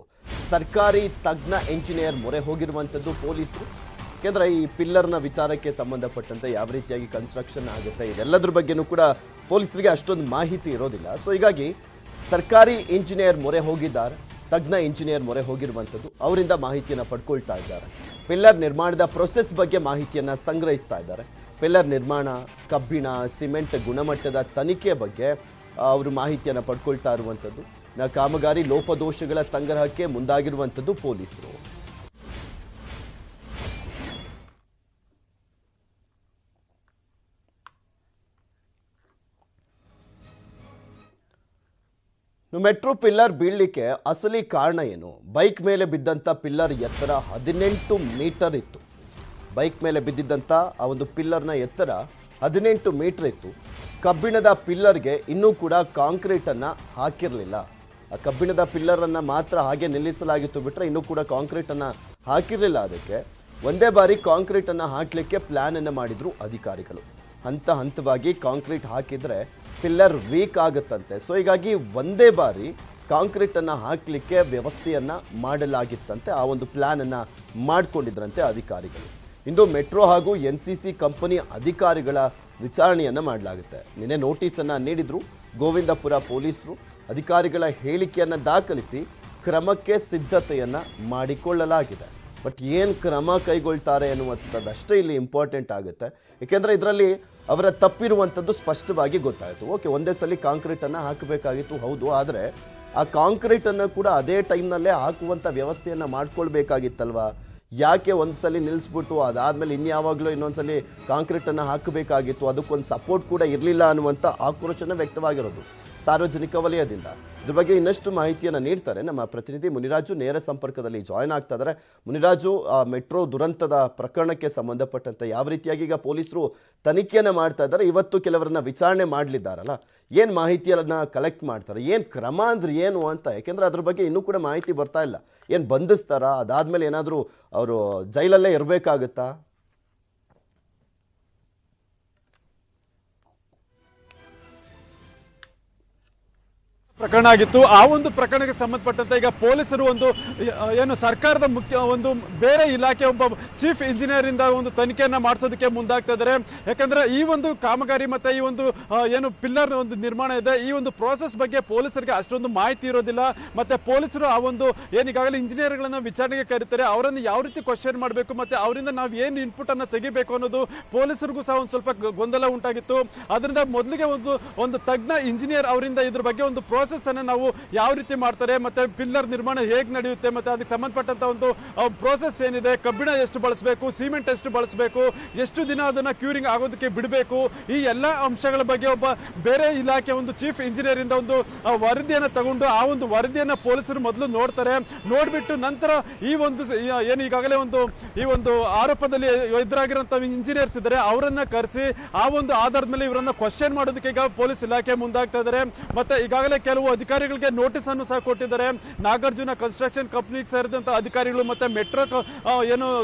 ಸರ್ಕಾರಿ ತಜ್ಞ ಎಂಜಿನಿಯರ್ ಮೊರೆ ಹೋಗಿರುವಂಥದ್ದು ಪೊಲೀಸರು. ಯಾಕೆಂದರೆ ಈ ಪಿಲ್ಲರ್ನ ವಿಚಾರಕ್ಕೆ ಸಂಬಂಧಪಟ್ಟಂತೆ ಯಾವ ರೀತಿಯಾಗಿ ಕನ್ಸ್ಟ್ರಕ್ಷನ್ ಆಗುತ್ತೆ ಇದೆಲ್ಲದ್ರ ಬಗ್ಗೆನೂ ಕೂಡ ಪೊಲೀಸರಿಗೆ ಅಷ್ಟೊಂದು ಮಾಹಿತಿ ಇರೋದಿಲ್ಲ. ಸೊ ಹೀಗಾಗಿ ಸರ್ಕಾರಿ ಇಂಜಿನಿಯರ್ ಮೊರೆ ಹೋಗಿದ್ದಾರೆ, ತಜ್ಞ ಇಂಜಿನಿಯರ್ ಮೊರೆ ಹೋಗಿರುವಂಥದ್ದು. ಅವರಿಂದ ಮಾಹಿತಿಯನ್ನು ಪಡ್ಕೊಳ್ತಾ ಇದ್ದಾರೆ. ಪಿಲ್ಲರ್ ನಿರ್ಮಾಣದ ಪ್ರೊಸೆಸ್ ಬಗ್ಗೆ ಮಾಹಿತಿಯನ್ನು ಸಂಗ್ರಹಿಸ್ತಾ ಇದ್ದಾರೆ. ಪಿಲ್ಲರ್ ನಿರ್ಮಾಣ, ಕಬ್ಬಿಣ, ಸಿಮೆಂಟ್ ಗುಣಮಟ್ಟದ ತನಿಖೆ ಬಗ್ಗೆ ಅವರು ಮಾಹಿತಿಯನ್ನು ಪಡ್ಕೊಳ್ತಾ ಇರುವಂಥದ್ದು. ಕಾಮಗಾರಿ ಲೋಪದೋಷಗಳ ಸಂಗ್ರಹಕ್ಕೆ ಮುಂದಾಗಿರುವಂಥದ್ದು ಪೊಲೀಸರು. ಮೆಟ್ರೋ ಪಿಲ್ಲರ್ ಬೀಳಲಿಕ್ಕೆ ಅಸಲಿ ಕಾರಣ ಏನು? ಬೈಕ್ ಮೇಲೆ ಬಿದ್ದಂಥ ಪಿಲ್ಲರ್ ಎತ್ತರ 18 ಮೀಟರ್ ಇತ್ತು. ಬೈಕ್ ಮೇಲೆ ಬಿದ್ದಿದ್ದಂಥ ಆ ಒಂದು ಪಿಲ್ಲರ್ನ ಎತ್ತರ 18 ಮೀಟರ್ ಇತ್ತು. ಕಬ್ಬಿಣದ ಪಿಲ್ಲರ್ಗೆ ಇನ್ನೂ ಕೂಡ ಕಾಂಕ್ರೀಟನ್ನು ಹಾಕಿರಲಿಲ್ಲ. ಆ ಕಬ್ಬಿಣದ ಪಿಲ್ಲರನ್ನು ಮಾತ್ರ ಹಾಗೆ ನಿಲ್ಲಿಸಲಾಗಿತ್ತು ಬಿಟ್ಟರೆ ಇನ್ನೂ ಕೂಡ ಕಾಂಕ್ರೀಟನ್ನು ಹಾಕಿರಲಿಲ್ಲ. ಅದಕ್ಕೆ ಒಂದೇ ಬಾರಿ ಕಾಂಕ್ರೀಟನ್ನು ಹಾಕಲಿಕ್ಕೆ ಪ್ಲ್ಯಾನನ್ನು ಮಾಡಿದರು ಅಧಿಕಾರಿಗಳು. ಹಂತವಾಗಿ ಕಾಂಕ್ರೀಟ್ ಹಾಕಿದರೆ ಪಿಲ್ಲರ್ ವೀಕ್ ಆಗುತ್ತಂತೆ. ಸೊ ಹೀಗಾಗಿ ಒಂದೇ ಬಾರಿ ಕಾಂಕ್ರೀಟನ್ನು ಹಾಕಲಿಕ್ಕೆ ವ್ಯವಸ್ಥೆಯನ್ನು ಮಾಡಲಾಗಿತ್ತಂತೆ. ಆ ಒಂದು ಪ್ಲ್ಯಾನನ್ನು ಮಾಡಿಕೊಂಡಿದ್ರಂತೆ ಅಧಿಕಾರಿಗಳು. ಇಂದು ಮೆಟ್ರೋ ಹಾಗೂ NCC ಕಂಪನಿ ಅಧಿಕಾರಿಗಳ ವಿಚಾರಣೆಯನ್ನು ಮಾಡಲಾಗುತ್ತೆ. ನಿನ್ನೆ ನೋಟಿಸನ್ನು ನೀಡಿದ್ರು ಗೋವಿಂದಪುರ ಪೊಲೀಸರು. ಅಧಿಕಾರಿಗಳ ಹೇಳಿಕೆಯನ್ನು ದಾಖಲಿಸಿ ಕ್ರಮಕ್ಕೆ ಸಿದ್ಧತೆಯನ್ನು ಮಾಡಿಕೊಳ್ಳಲಾಗಿದೆ. ಬಟ್ ಏನು ಕ್ರಮ ಕೈಗೊಳ್ತಾರೆ ಎನ್ನುವಂಥದ್ದಷ್ಟೇ ಇಲ್ಲಿ ಇಂಪಾರ್ಟೆಂಟ್ ಆಗುತ್ತೆ. ಏಕೆಂದರೆ ಇದರಲ್ಲಿ ಅವರ ತಪ್ಪಿರುವಂಥದ್ದು ಸ್ಪಷ್ಟವಾಗಿ ಗೊತ್ತಾಯಿತು. ಓಕೆ, ಒಂದೇ ಸಲ ಕಾಂಕ್ರೀಟನ್ನು ಹಾಕಬೇಕಾಗಿತ್ತು, ಹೌದು. ಆದರೆ ಆ ಕಾಂಕ್ರೀಟನ್ನು ಕೂಡ ಅದೇ ಟೈಮ್ನಲ್ಲೇ ಹಾಕುವಂಥ ವ್ಯವಸ್ಥೆಯನ್ನು ಮಾಡ್ಕೊಳ್ಬೇಕಾಗಿತ್ತಲ್ವಾ? ಯಾಕೆ ಒಂದು ಸಲ ನಿಲ್ಲಿಸ್ಬಿಟ್ಟು ಅದಾದಮೇಲೆ ಇನ್ಯಾವಾಗಲೂ ಇನ್ನೊಂದ್ಸಲಿ ಕಾಂಕ್ರೀಟನ್ನು ಹಾಕಬೇಕಾಗಿತ್ತು? ಅದಕ್ಕೊಂದು ಸಪೋರ್ಟ್ ಕೂಡ ಇರಲಿಲ್ಲ ಅನ್ನುವಂಥ ಆಕ್ರೋಶನ ವ್ಯಕ್ತವಾಗಿರೋದು ಸಾರ್ವಜನಿಕ ವಲಯದಿಂದ. ಇದ್ರ ಬಗ್ಗೆ ಇನ್ನಷ್ಟು ಮಾಹಿತಿಯನ್ನು ನೀಡ್ತಾರೆ ನಮ್ಮ ಪ್ರತಿನಿಧಿ ಮುನಿರಾಜು. ನೇರ ಸಂಪರ್ಕದಲ್ಲಿ ಜಾಯ್ನ್ ಆಗ್ತಾ ಇದ್ದಾರೆ. ಮುನಿರಾಜು, ಮೆಟ್ರೋ ದುರಂತದ ಪ್ರಕರಣಕ್ಕೆ ಸಂಬಂಧಪಟ್ಟಂತೆ ಯಾವ ರೀತಿಯಾಗಿ ಈಗ ಪೊಲೀಸರು ತನಿಖೆಯನ್ನು ಮಾಡ್ತಾ ಇದ್ದಾರೆ, ಇವತ್ತು ಕೆಲವರನ್ನ ವಿಚಾರಣೆ ಮಾಡಲಿದ್ದಾರಲ್ಲ, ಏನು ಮಾಹಿತಿಯನ್ನು ಕಲೆಕ್ಟ್ ಮಾಡ್ತಾರೆ, ಏನು ಕ್ರಮ ಅಂದ್ರೆ ಏನು ಅಂತ? ಯಾಕೆಂದರೆ ಅದ್ರ ಬಗ್ಗೆ ಇನ್ನೂ ಕೂಡ ಮಾಹಿತಿ ಬರ್ತಾ ಇಲ್ಲ. ಏನು ಬಂಧಿಸ್ತಾರಾ? ಅದಾದಮೇಲೆ ಏನಾದರೂ ಅವರು ಜೈಲಲ್ಲೇ ಇರಬೇಕಾಗುತ್ತಾ? ಪ್ರಕರಣ ಆಗಿತ್ತು. ಆ ಒಂದು ಪ್ರಕರಣಕ್ಕೆ ಸಂಬಂಧಪಟ್ಟಂತೆ ಈಗ ಪೊಲೀಸರು ಒಂದು ಏನು ಸರ್ಕಾರದ ಮುಖ್ಯ ಒಂದು ಬೇರೆ ಇಲಾಖೆ ಒಬ್ಬ ಚೀಫ್ ಇಂಜಿನಿಯರ್ ಇಂದ ಒಂದು ತನಿಖೆಯನ್ನ ಮಾಡಿಸೋದಕ್ಕೆ ಮುಂದಾಗ್ತಾ ಇದ್ದಾರೆ. ಯಾಕಂದ್ರೆ ಈ ಒಂದು ಕಾಮಗಾರಿ ಮತ್ತೆ ಈ ಒಂದು ಏನು ಪಿಲ್ಲರ್ ಒಂದು ನಿರ್ಮಾಣ ಇದೆ, ಈ ಒಂದು ಪ್ರೋಸೆಸ್ ಬಗ್ಗೆ ಪೊಲೀಸರಿಗೆ ಅಷ್ಟೊಂದು ಮಾಹಿತಿ ಇರೋದಿಲ್ಲ. ಮತ್ತೆ ಪೊಲೀಸರು ಆ ಒಂದು ಏನಿಗಾಗಲೇ ಇಂಜಿನಿಯರ್ಗಳನ್ನ ವಿಚಾರಣೆಗೆ ಕರೀತಾರೆ, ಅವರನ್ನು ಯಾವ ರೀತಿ ಕ್ವಶನ್ ಮಾಡಬೇಕು ಮತ್ತೆ ಅವರಿಂದ ನಾವು ಏನು ಇನ್ಪುಟ್ ಅನ್ನ ತೆಗಿಬೇಕು ಅನ್ನೋದು ಪೊಲೀಸರಿಗೂ ಸಹ ಒಂದು ಸ್ವಲ್ಪ ಗೊಂದಲ ಉಂಟಾಗಿತ್ತು. ಅದರಿಂದ ಮೊದಲಿಗೆ ಒಂದು ತಜ್ಞ ಇಂಜಿನಿಯರ್ ಅವರಿಂದ ಇದ್ರ ಬಗ್ಗೆ ಒಂದು ಪ್ರೋಸೆಸ್ ಅನ್ನು ನಾವು ಯಾವ ರೀತಿ ಮಾಡ್ತಾರೆ, ಮತ್ತೆ ಪಿಲ್ಲರ್ ನಿರ್ಮಾಣ ಹೇಗೆ ನಡೆಯುತ್ತೆ, ಮತ್ತೆ ಅದಕ್ಕೆ ಸಂಬಂಧಪಟ್ಟಂತ ಒಂದು ಪ್ರೋಸೆಸ್ ಏನಿದೆ, ಕಬ್ಬಿಣ ಎಷ್ಟು ಬಳಸಬೇಕು, ಸಿಮೆಂಟ್ ಎಷ್ಟು ಬಳಸಬೇಕು, ಎಷ್ಟು ದಿನ ಅದನ್ನ ಕ್ಯೂರಿಂಗ್ ಆಗೋದಕ್ಕೆ ಬಿಡಬೇಕು, ಈ ಎಲ್ಲ ಅಂಶಗಳ ಬಗ್ಗೆ ಒಬ್ಬ ಬೇರೆ ಇಲಾಖೆ ಒಂದು ಚೀಫ್ ಇಂಜಿನಿಯರ್ ಇಂದ ಒಂದು ವರದಿಯನ್ನು ತಗೊಂಡು ಆ ಒಂದು ವರದಿಯನ್ನ ಪೊಲೀಸರು ಮೊದಲು ನೋಡ್ತಾರೆ. ನೋಡ್ಬಿಟ್ಟು ನಂತರ ಈ ಒಂದು ಏನು ಈಗಾಗಲೇ ಈ ಒಂದು ಆರೋಪದಲ್ಲಿ ಎದುರಾಗಿರುವಂತಹ ಇಂಜಿನಿಯರ್ಸ್ ಇದ್ದಾರೆ ಅವರನ್ನ ಕರೆಸಿ ಆ ಒಂದು ಆಧಾರದ ಮೇಲೆ ಇವರನ್ನ ಕ್ವಶನ್ ಮಾಡೋದಕ್ಕೆ ಈಗ ಪೊಲೀಸ್ ಇಲಾಖೆ ಮುಂದಾಗ್ತಾ ಇದ್ದಾರೆ. ಮತ್ತೆ ಈಗಾಗಲೇ ಕೆಲವು ಅಧಿಕಾರಿಗಳಿಗೆ ನೋಟಿಸ್ ಅನ್ನು ಸಹ ಕೊಟ್ಟಿದ್ದಾರೆ. ನಾಗಾರ್ಜುನ ಕನ್ಸ್ಟ್ರಕ್ಷನ್ ಕಂಪನಿಗೆ ಸೇರಿದಂತ ಅಧಿಕಾರಿಗಳು ಮತ್ತೆ ಮೆಟ್ರೋಗೆ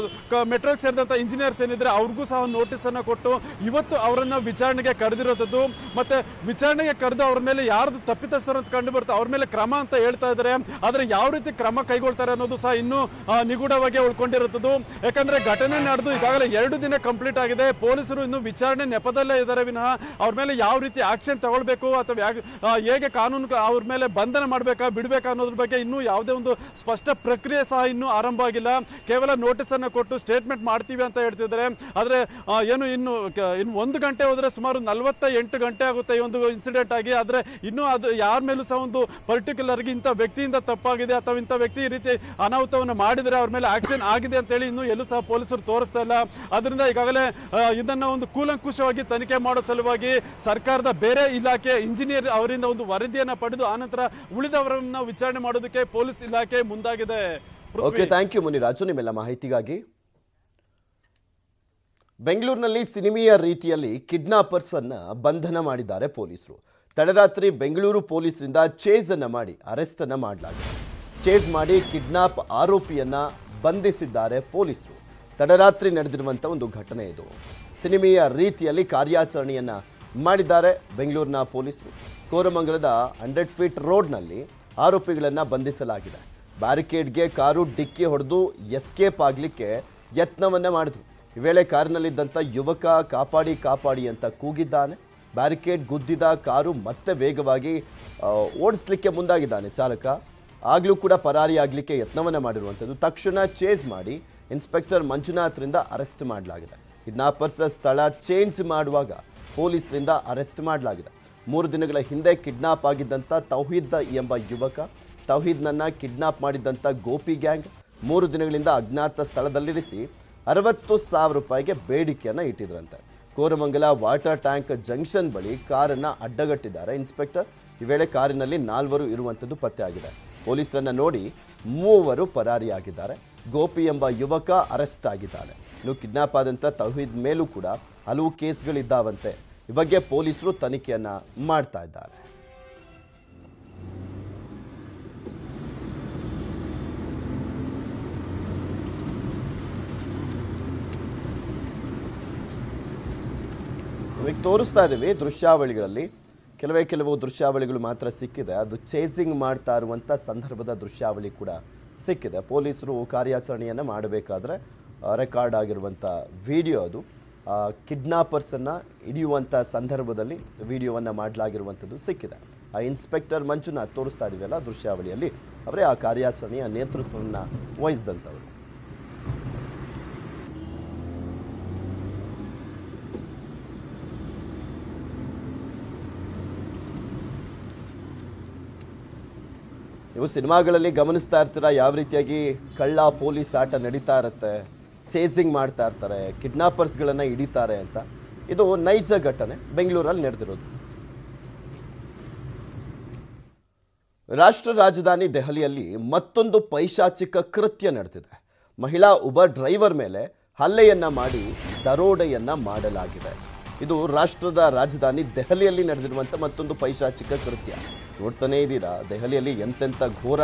ಸೇರಿದಂತ ಇಂಜಿನಿಯರ್ಸ್ ಏನಿದ್ರೆ ಅವ್ರಿಗೂ ಸಹ ನೋಟಿಸ್ ಅನ್ನು ಕೊಟ್ಟು ಇವತ್ತು ಅವರನ್ನ ವಿಚಾರಣೆಗೆ ಕರೆದಿರೋದು. ಮತ್ತೆ ವಿಚಾರಣೆಗೆ ಕರೆದು ಅವ್ರ ಮೇಲೆ ಯಾರ್ದು ತಪ್ಪಿತಸ್ಥರು ಅಂತ ಕಂಡು ಬರುತ್ತೆ ಅವ್ರ ಮೇಲೆ ಕ್ರಮ ಅಂತ ಹೇಳ್ತಾ ಇದ್ದಾರೆ. ಆದ್ರೆ ಯಾವ ರೀತಿ ಕ್ರಮ ಕೈಗೊಳ್ತಾರೆ ಅನ್ನೋದು ಸಹ ಇನ್ನೂ ನಿಗೂಢವಾಗಿ ಉಳ್ಕೊಂಡಿರುತ್ತದೆ. ಯಾಕಂದ್ರೆ ಘಟನೆ ನಡೆದು ಈಗಾಗಲೇ 2 ದಿನ ಕಂಪ್ಲೀಟ್ ಆಗಿದೆ. ಪೊಲೀಸರು ಇನ್ನು ವಿಚಾರಣೆ ನೆಪದಲ್ಲೇ ಇದ್ದಾರೆ ವಿನಃ ಅವ್ರ ಮೇಲೆ ಯಾವ ರೀತಿ ಆಕ್ಷನ್ ತಗೊಳ್ಬೇಕು ಅಥವಾ ಹೇಗೆ ಕಾನೂನು ಅವ್ರ ಮೇಲೆ ಬಂಧನ ಮಾಡಬೇಕಾ ಬಿಡಬೇಕಾ ಅನ್ನೋದ್ರ ಬಗ್ಗೆ ಇನ್ನೂ ಯಾವುದೇ ಒಂದು ಸ್ಪಷ್ಟ ಪ್ರಕ್ರಿಯೆ ಸಹ ಇನ್ನೂ ಆರಂಭ ಆಗಿಲ್ಲ. ಕೇವಲ ನೋಟಿಸ್ ಅನ್ನು ಕೊಟ್ಟು ಸ್ಟೇಟ್ಮೆಂಟ್ ಮಾಡ್ತೀವಿ ಅಂತ ಹೇಳ್ತಿದ್ದಾರೆ. ಆದ್ರೆ ಏನು ಇನ್ನು 1 ಗಂಟೆ ಹೋದ್ರೆ ಸುಮಾರು 48 ಗಂಟೆ ಆಗುತ್ತೆ ಈ ಒಂದು ಇನ್ಸಿಡೆಂಟ್ ಆಗಿ. ಆದ್ರೆ ಇನ್ನೂ ಅದು ಯಾರ ಮೇಲೂ ಸಹ ಒಂದು ಪರ್ಟಿಕ್ಯುಲರ್ ಆಗಿ ಇಂಥ ವ್ಯಕ್ತಿಯಿಂದ ತಪ್ಪಾಗಿದೆ ಅಥವಾ ಇಂಥ ವ್ಯಕ್ತಿ ಈ ರೀತಿ ಅನಾಹುತವನ್ನು ಮಾಡಿದರೆ ಅವ್ರ ಮೇಲೆ ಆಕ್ಷನ್ ಆಗಿದೆ ಅಂತ ಹೇಳಿ ಇನ್ನೂ ಎಲ್ಲೂ ಸಹ ಪೊಲೀಸರು ತೋರಿಸ್ತಾ ಇಲ್ಲ. ಅದರಿಂದ ಈಗಾಗಲೇ ಇದನ್ನ ಒಂದು ಕೂಲಂಕುಷವಾಗಿ ತನಿಖೆ ಮಾಡೋ ಸಲುವಾಗಿ ಸರ್ಕಾರದ ಬೇರೆ ಇಲಾಖೆ ಇಂಜಿನಿಯರ್ ಅವರಿಂದ ಒಂದು ವರದಿಯನ್ನ ಪಡೆದು ಆನಂತರ ಉಳಿದವರನ್ನ ವಿಚಾರಣೆ ಮಾಡೋದಕ್ಕೆ ಪೊಲೀಸ್ ಇಲಾಖೆ ಮುಂದಾಗಿದೆ. ಓಕೆ, ಥ್ಯಾಂಕ್ ಯು ಮುನಿರಾಜು ನಿಮ್ಮೆಲ್ಲ ಮಾಹಿತಿಗಾಗಿ. ಬೆಂಗಳೂರಿನಲ್ಲಿ ಸಿನಿಮೀಯ ರೀತಿಯಲ್ಲಿ ಕಿಡ್ನಾಪರ್ಸ್ ಅನ್ನ ಬಂಧನ ಮಾಡಿದ್ದಾರೆ ಪೊಲೀಸರು. ತಡರಾತ್ರಿ ಬೆಂಗಳೂರು ಪೊಲೀಸರಿಂದ ಚೇಸ್ ಅನ್ನ ಮಾಡಿ ಅರೆಸ್ಟ್ ಅನ್ನ ಮಾಡಲಾಗಿದೆ. ಚೇಸ್ ಮಾಡಿ ಕಿಡ್ನಾಪ್ ಆರೋಪಿಯನ್ನ ಬಂಧಿಸಿದ್ದಾರೆ ಪೊಲೀಸರು. ತಡರಾತ್ರಿ ನಡೆದಿರುವಂಥ ಒಂದು ಘಟನೆ ಇದು. ಸಿನಿಮೀಯ ರೀತಿಯಲ್ಲಿ ಕಾರ್ಯಾಚರಣೆಯನ್ನ ಮಾಡಿದ್ದಾರೆ ಬೆಂಗಳೂರಿನ ಪೊಲೀಸರು. ಕೋರಮಂಗಲದ 100 ಫೀಟ್ ರೋಡ್ನಲ್ಲಿ ಆರೋಪಿಗಳನ್ನು ಬಂಧಿಸಲಾಗಿದೆ. ಬ್ಯಾರಿಕೇಡ್ಗೆ ಕಾರು ಡಿಕ್ಕಿ ಹೊಡೆದು ಎಸ್ಕೇಪ್ ಆಗಲಿಕ್ಕೆ ಯತ್ನವನ್ನ ಮಾಡಿದ್ರು. ಈ ವೇಳೆ ಕಾರಿನಲ್ಲಿದ್ದಂಥ ಯುವಕ ಕಾಪಾಡಿ ಕಾಪಾಡಿ ಅಂತ ಕೂಗಿದ್ದಾನೆ. ಬ್ಯಾರಿಕೇಡ್ ಗುದ್ದಿದ ಕಾರು ಮತ್ತೆ ವೇಗವಾಗಿ ಓಡಿಸ್ಲಿಕ್ಕೆ ಮುಂದಾಗಿದ್ದಾನೆ ಚಾಲಕ. ಆಗಲೂ ಕೂಡ ಪರಾರಿಯಾಗಲಿಕ್ಕೆ ಯತ್ನವನ್ನ ಮಾಡಿರುವಂಥದ್ದು. ತಕ್ಷಣ ಚೇಸ್ ಮಾಡಿ ಇನ್ಸ್ಪೆಕ್ಟರ್ ಮಂಜುನಾಥ್ರಿಂದ ಅರೆಸ್ಟ್ ಮಾಡಲಾಗಿದೆ. ಕಿಡ್ನಾಪರ್ಸ್ ಸ್ಥಳ ಚೇಂಜ್ ಮಾಡುವಾಗ ಪೊಲೀಸರಿಂದ ಅರೆಸ್ಟ್ ಮಾಡಲಾಗಿದೆ. 3 ದಿನಗಳ ಹಿಂದೆ ಕಿಡ್ನಾಪ್ ಆಗಿದ್ದಂಥ ತೌಹೀದ್ ಎಂಬ ಯುವಕ, ತೌಹೀದ್ನನ್ನು ಕಿಡ್ನಾಪ್ ಮಾಡಿದ್ದಂಥ ಗೋಪಿ ಗ್ಯಾಂಗ್ 3 ದಿನಗಳಿಂದ ಅಜ್ಞಾತ ಸ್ಥಳದಲ್ಲಿರಿಸಿ 60,000 ರೂಪಾಯಿಗೆ ಬೇಡಿಕೆಯನ್ನು ಇಟ್ಟಿದ್ರಂತೆ. ಕೋರಮಂಗಲ ವಾಟರ್ ಟ್ಯಾಂಕ್ ಜಂಕ್ಷನ್ ಬಳಿ ಕಾರನ್ನು ಅಡ್ಡಗಟ್ಟಿದ್ದಾರೆ ಇನ್ಸ್ಪೆಕ್ಟರ್. ಈ ವೇಳೆ ಕಾರಿನಲ್ಲಿ 4 ಇರುವಂಥದ್ದು ಪತ್ತೆಯಾಗಿದೆ. ಪೊಲೀಸರನ್ನ ನೋಡಿ 3 ಪರಾರಿಯಾಗಿದ್ದಾರೆ. ಗೋಪಿ ಎಂಬ ಯುವಕ ಅರೆಸ್ಟ್ ಆಗಿದ್ದಾನೆ. ಇನ್ನು ಕಿಡ್ನಾಪ್ ಆದಂಥ ತೌಹೀದ್ ಮೇಲೂ ಕೂಡ ಹಲವು ಕೇಸ್ಗಳಿದ್ದಾವಂತೆ. ಈ ಬಗ್ಗೆ ಪೊಲೀಸರು ತನಿಖೆಯನ್ನ ಮಾಡ್ತಾ ಇದ್ದಾರೆ. ನಿಮಗೆ ತೋರಿಸ್ತಾ ಇದ್ದೀವಿ ದೃಶ್ಯಾವಳಿಗಳಲ್ಲಿ ಕೆಲವು ದೃಶ್ಯಾವಳಿಗಳು ಮಾತ್ರ ಸಿಕ್ಕಿದೆ. ಅದು ಚೇಸಿಂಗ್ ಮಾಡ್ತಾ ಇರುವಂಥ ಸಂದರ್ಭದ ದೃಶ್ಯಾವಳಿ ಕೂಡ ಸಿಕ್ಕಿದೆ. ಪೊಲೀಸರು ಕಾರ್ಯಾಚರಣೆಯನ್ನು ಮಾಡಬೇಕಾದ್ರೆ ರೆಕಾರ್ಡ್ ಆಗಿರುವಂಥ ವಿಡಿಯೋ ಅದು. ಕಿಡ್ನಾಪರ್ಸನ್ನು ಹಿಡಿಯುವಂಥ ಸಂದರ್ಭದಲ್ಲಿ ವಿಡಿಯೋವನ್ನು ಮಾಡಲಾಗಿರುವಂಥದ್ದು ಸಿಕ್ಕಿದೆ. ಆ ಇನ್ಸ್ಪೆಕ್ಟರ್ ಮಂಜುನಾಥ್ ತೋರಿಸ್ತಾ ಇದೀವಲ್ಲ ದೃಶ್ಯಾವಳಿಯಲ್ಲಿ, ಅವರೇ ಆ ಕಾರ್ಯಾಚರಣೆಯ ನೇತೃತ್ವವನ್ನು ವಹಿಸಿದಂಥವ್ರು. ನೀವು ಸಿನಿಮಾಗಳಲ್ಲಿ ಗಮನಿಸ್ತಾ ಇರ್ತೀರಾ ಯಾವ ರೀತಿಯಾಗಿ ಕಳ್ಳ ಪೊಲೀಸ್ ಆಟ ನಡೀತಾ ಇರುತ್ತೆ, ಚೇಸಿಂಗ್ ಮಾಡ್ತಾ ಇರ್ತಾರೆ, ಕಿಡ್ನಾಪರ್ಸ್ಗಳನ್ನು ಹಿಡಿತಾರೆ ಅಂತ. ಇದು ನೈಜ ಘಟನೆ, ಬೆಂಗಳೂರಲ್ಲಿ ನಡೆದಿರೋದು. ರಾಷ್ಟ್ರ ರಾಜಧಾನಿ ದೆಹಲಿಯಲ್ಲಿ ಮತ್ತೊಂದು ಪೈಶಾಚಿಕ ಕೃತ್ಯ ನಡೆದಿದೆ. ಮಹಿಳಾ ಉಬರ್ ಡ್ರೈವರ್ ಮೇಲೆ ಹಲ್ಲೆಯನ್ನ ಮಾಡಿ ದರೋಡೆಯನ್ನ ಮಾಡಲಾಗಿದೆ. ಇದು ರಾಷ್ಟ್ರದ ರಾಜಧಾನಿ ದೆಹಲಿಯಲ್ಲಿ ನಡೆದಿರುವಂಥ ಮತ್ತೊಂದು ಪೈಶಾಚಿಕ ಕೃತ್ಯ. ನೋಡ್ತಾನೇ ಇದ್ದೀರಾ, ದೆಹಲಿಯಲ್ಲಿ ಎಂತೆಂಥ ಘೋರ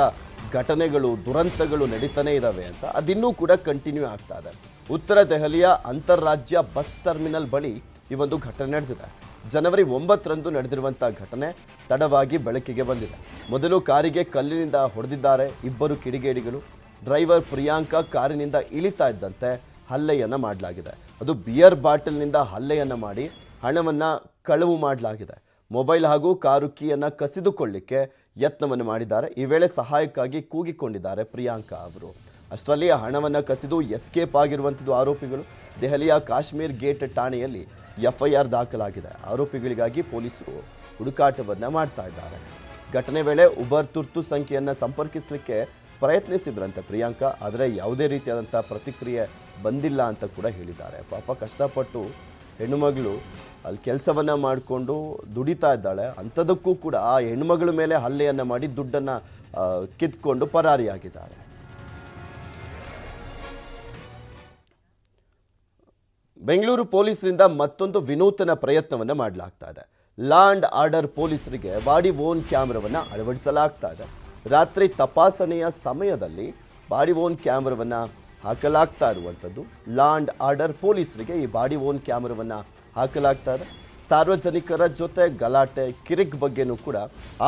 ಘಟನೆಗಳು, ದುರಂತಗಳು ನಡೀತಾನೆ ಇದ್ದಾವೆ ಅಂತ. ಅದಿನ್ನೂ ಕೂಡ ಕಂಟಿನ್ಯೂ ಆಗ್ತಾ ಇದೆ. ಉತ್ತರ ದೆಹಲಿಯ ಅಂತಾರಾಜ್ಯ ಬಸ್ ಟರ್ಮಿನಲ್ ಬಳಿ ಈ ಒಂದು ಘಟನೆ ನಡೆದಿದೆ. ಜನವರಿ 9ರಂದು ನಡೆದಿರುವಂಥ ಘಟನೆ ತಡವಾಗಿ ಬೆಳಕಿಗೆ ಬಂದಿದೆ. ಮೊದಲು ಕಾರಿಗೆ ಕಲ್ಲಿನಿಂದ ಹೊಡೆದಿದ್ದಾರೆ ಇಬ್ಬರು ಕಿಡಿಗೇಡಿಗಳು. ಡ್ರೈವರ್ ಪ್ರಿಯಾಂಕಾ ಕಾರಿನಿಂದ ಇಳಿತಾ ಇದ್ದಂತೆ ಹಲ್ಲೆಯನ್ನು ಮಾಡಲಾಗಿದೆ. ಅದು ಬಿಯರ್ ಬಾಟಲ್ನಿಂದ ಹಲ್ಲೆಯನ್ನು ಮಾಡಿ ಹಣವನ್ನು ಕಳವು ಮಾಡಲಾಗಿದೆ. ಮೊಬೈಲ್ ಹಾಗೂ ಕಾರು ಕೀಯನ್ನು ಕಸಿದುಕೊಳ್ಳಿಕ್ಕೆ ಯತ್ನವನ್ನು ಮಾಡಿದ್ದಾರೆ. ಈ ವೇಳೆ ಸಹಾಯಕ್ಕಾಗಿ ಕೂಗಿಕೊಂಡಿದ್ದಾರೆ ಪ್ರಿಯಾಂಕಾ ಅವರು. ಅಷ್ಟರಲ್ಲಿ ಹಣವನ್ನು ಕಸಿದು ಎಸ್ಕೇಪ್ ಆಗಿರುವಂಥದ್ದು ಆರೋಪಿಗಳು. ದೆಹಲಿಯ ಕಾಶ್ಮೀರ್ ಗೇಟ್ ಠಾಣೆಯಲ್ಲಿ FIR ದಾಖಲಾಗಿದೆ. ಆರೋಪಿಗಳಿಗಾಗಿ ಪೊಲೀಸರು ಹುಡುಕಾಟವನ್ನು ಮಾಡ್ತಾ ಇದ್ದಾರೆ. ಘಟನೆ ವೇಳೆ ಉಬರ್ ತುರ್ತು ಸಂಖ್ಯೆಯನ್ನು ಸಂಪರ್ಕಿಸಲಿಕ್ಕೆ ಪ್ರಯತ್ನಿಸಿದ್ರಂತೆ ಪ್ರಿಯಾಂಕಾ, ಆದರೆ ಯಾವುದೇ ರೀತಿಯಾದಂಥ ಪ್ರತಿಕ್ರಿಯೆ ಬಂದಿಲ್ಲ ಅಂತ ಕೂಡ ಹೇಳಿದ್ದಾರೆ. ಪಾಪ ಕಷ್ಟಪಟ್ಟು ಹೆಣ್ಣುಮಗಳು ಅಲ್ಲಿ ಕೆಲಸವನ್ನು ಮಾಡಿಕೊಂಡು ದುಡಿತಾ ಇದ್ದಾಳೆ. ಅಂಥದಕ್ಕೂ ಕೂಡ ಆ ಹೆಣ್ಣುಮಗಳ ಮೇಲೆ ಹಲ್ಲೆಯನ್ನು ಮಾಡಿ ದುಡ್ಡನ್ನು ಕಿತ್ಕೊಂಡು ಪರಾರಿಯಾಗಿದ್ದಾರೆ. ಬೆಂಗಳೂರು ಪೊಲೀಸರಿಂದ ಮತ್ತೊಂದು ವಿನೂತನ ಪ್ರಯತ್ನವನ್ನು ಮಾಡಲಾಗ್ತಾ ಇದೆ. ಲಾ ಅಂಡ್ ಆರ್ಡರ್ ಪೊಲೀಸರಿಗೆ ಬಾಡಿ ಓನ್ ಕ್ಯಾಮ್ರಾವನ್ನು ಅಳವಡಿಸಲಾಗ್ತಾ ಇದೆ. ರಾತ್ರಿ ತಪಾಸಣೆಯ ಸಮಯದಲ್ಲಿ ಬಾಡಿ ಓನ್ ಕ್ಯಾಮ್ರಾವನ್ನು ಹಾಕಲಾಗ್ತಾ ಇರುವಂಥದ್ದು. ಲಾ ಅಂಡ್ ಆರ್ಡರ್ ಪೊಲೀಸರಿಗೆ ಈ ಬಾಡಿ ಓನ್ ಕ್ಯಾಮ್ರಾವನ್ನು ಹಾಕಲಾಗ್ತಾ ಇದೆ. ಸಾರ್ವಜನಿಕರ ಜೊತೆ ಗಲಾಟೆ, ಕಿರಿಕ್ ಬಗ್ಗೆನೂ ಕೂಡ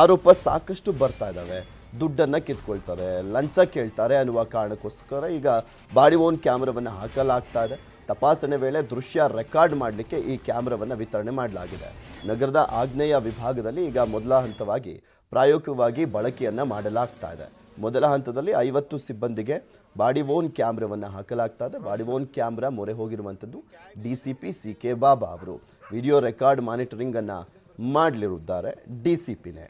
ಆರೋಪ ಸಾಕಷ್ಟು ಬರ್ತಾ ಇದ್ದಾವೆ. ದುಡ್ಡನ್ನು ಕಿತ್ಕೊಳ್ತಾರೆ, ಲಂಚ ಕೇಳ್ತಾರೆ ಅನ್ನುವ ಕಾರಣಕ್ಕೋಸ್ಕರ ಈಗ ಬಾಡಿ ಓನ್ ಕ್ಯಾಮ್ರಾವನ್ನು ಹಾಕಲಾಗ್ತಾ ಇದೆ. ತಪಾಸಣೆ ವೇಳೆ ದೃಶ್ಯ ರೆಕಾರ್ಡ್ ಮಾಡಲಿಕ್ಕೆ ಈ ಕ್ಯಾಮ್ರಾವನ್ನು ವಿತರಣೆ ಮಾಡಲಾಗಿದೆ. ನಗರದ ಆಗ್ನೇಯ ವಿಭಾಗದಲ್ಲಿ ಈಗ ಮೊದಲ ಹಂತವಾಗಿ ಪ್ರಾಯೋಗಿಕವಾಗಿ ಬಳಕೆಯನ್ನು ಮಾಡಲಾಗ್ತಾ ಇದೆ. ಮೊದಲ ಹಂತದಲ್ಲಿ 50 ಸಿಬ್ಬಂದಿಗೆ ಬಾಡಿ ಓನ್ ಕ್ಯಾಮ್ರಾವನ್ನು ಹಾಕಲಾಗ್ತಾ ಇದೆ. ಬಾಡಿ ಓನ್ ಕ್ಯಾಮ್ರಾ ಮೊರೆ ಹೋಗಿರುವಂಥದ್ದು DCP CK ಬಾಬಾ ಅವರು. ವಿಡಿಯೋ ರೆಕಾರ್ಡ್ ಮಾನಿಟರಿಂಗ್ ಅನ್ನು ಮಾಡಲಿರುತ್ತಾರೆ DCPನೇ.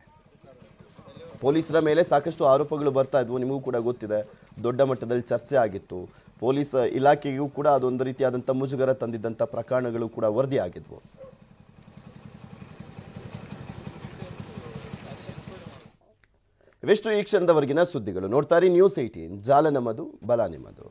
ಪೊಲೀಸರ ಮೇಲೆ ಸಾಕಷ್ಟು ಆರೋಪಗಳು ಬರ್ತಾ ಇದ್ವು, ನಿಮಗೂ ಕೂಡ ಗೊತ್ತಿದೆ. ದೊಡ್ಡ ಮಟ್ಟದಲ್ಲಿ ಚರ್ಚೆ ಆಗಿತ್ತು. ಪೊಲೀಸ್ ಇಲಾಖೆಗೂ ಕೂಡ ಅದೊಂದು ರೀತಿಯಾದಂಥ ಮುಜುಗರ ತಂದಿದ್ದಂಥ ಪ್ರಕರಣಗಳು ಕೂಡ ವರದಿಯಾಗಿದ್ವು. ಇವೆಷ್ಟು ಈ ಕ್ಷಣದವರೆಗಿನ ಸುದ್ದಿಗಳು. ನೋಡ್ತಾ ಇರಿ News 18, ಜಾಲ ನಮ್ಮದು, ಬಲ ನಿಮ್ಮದು.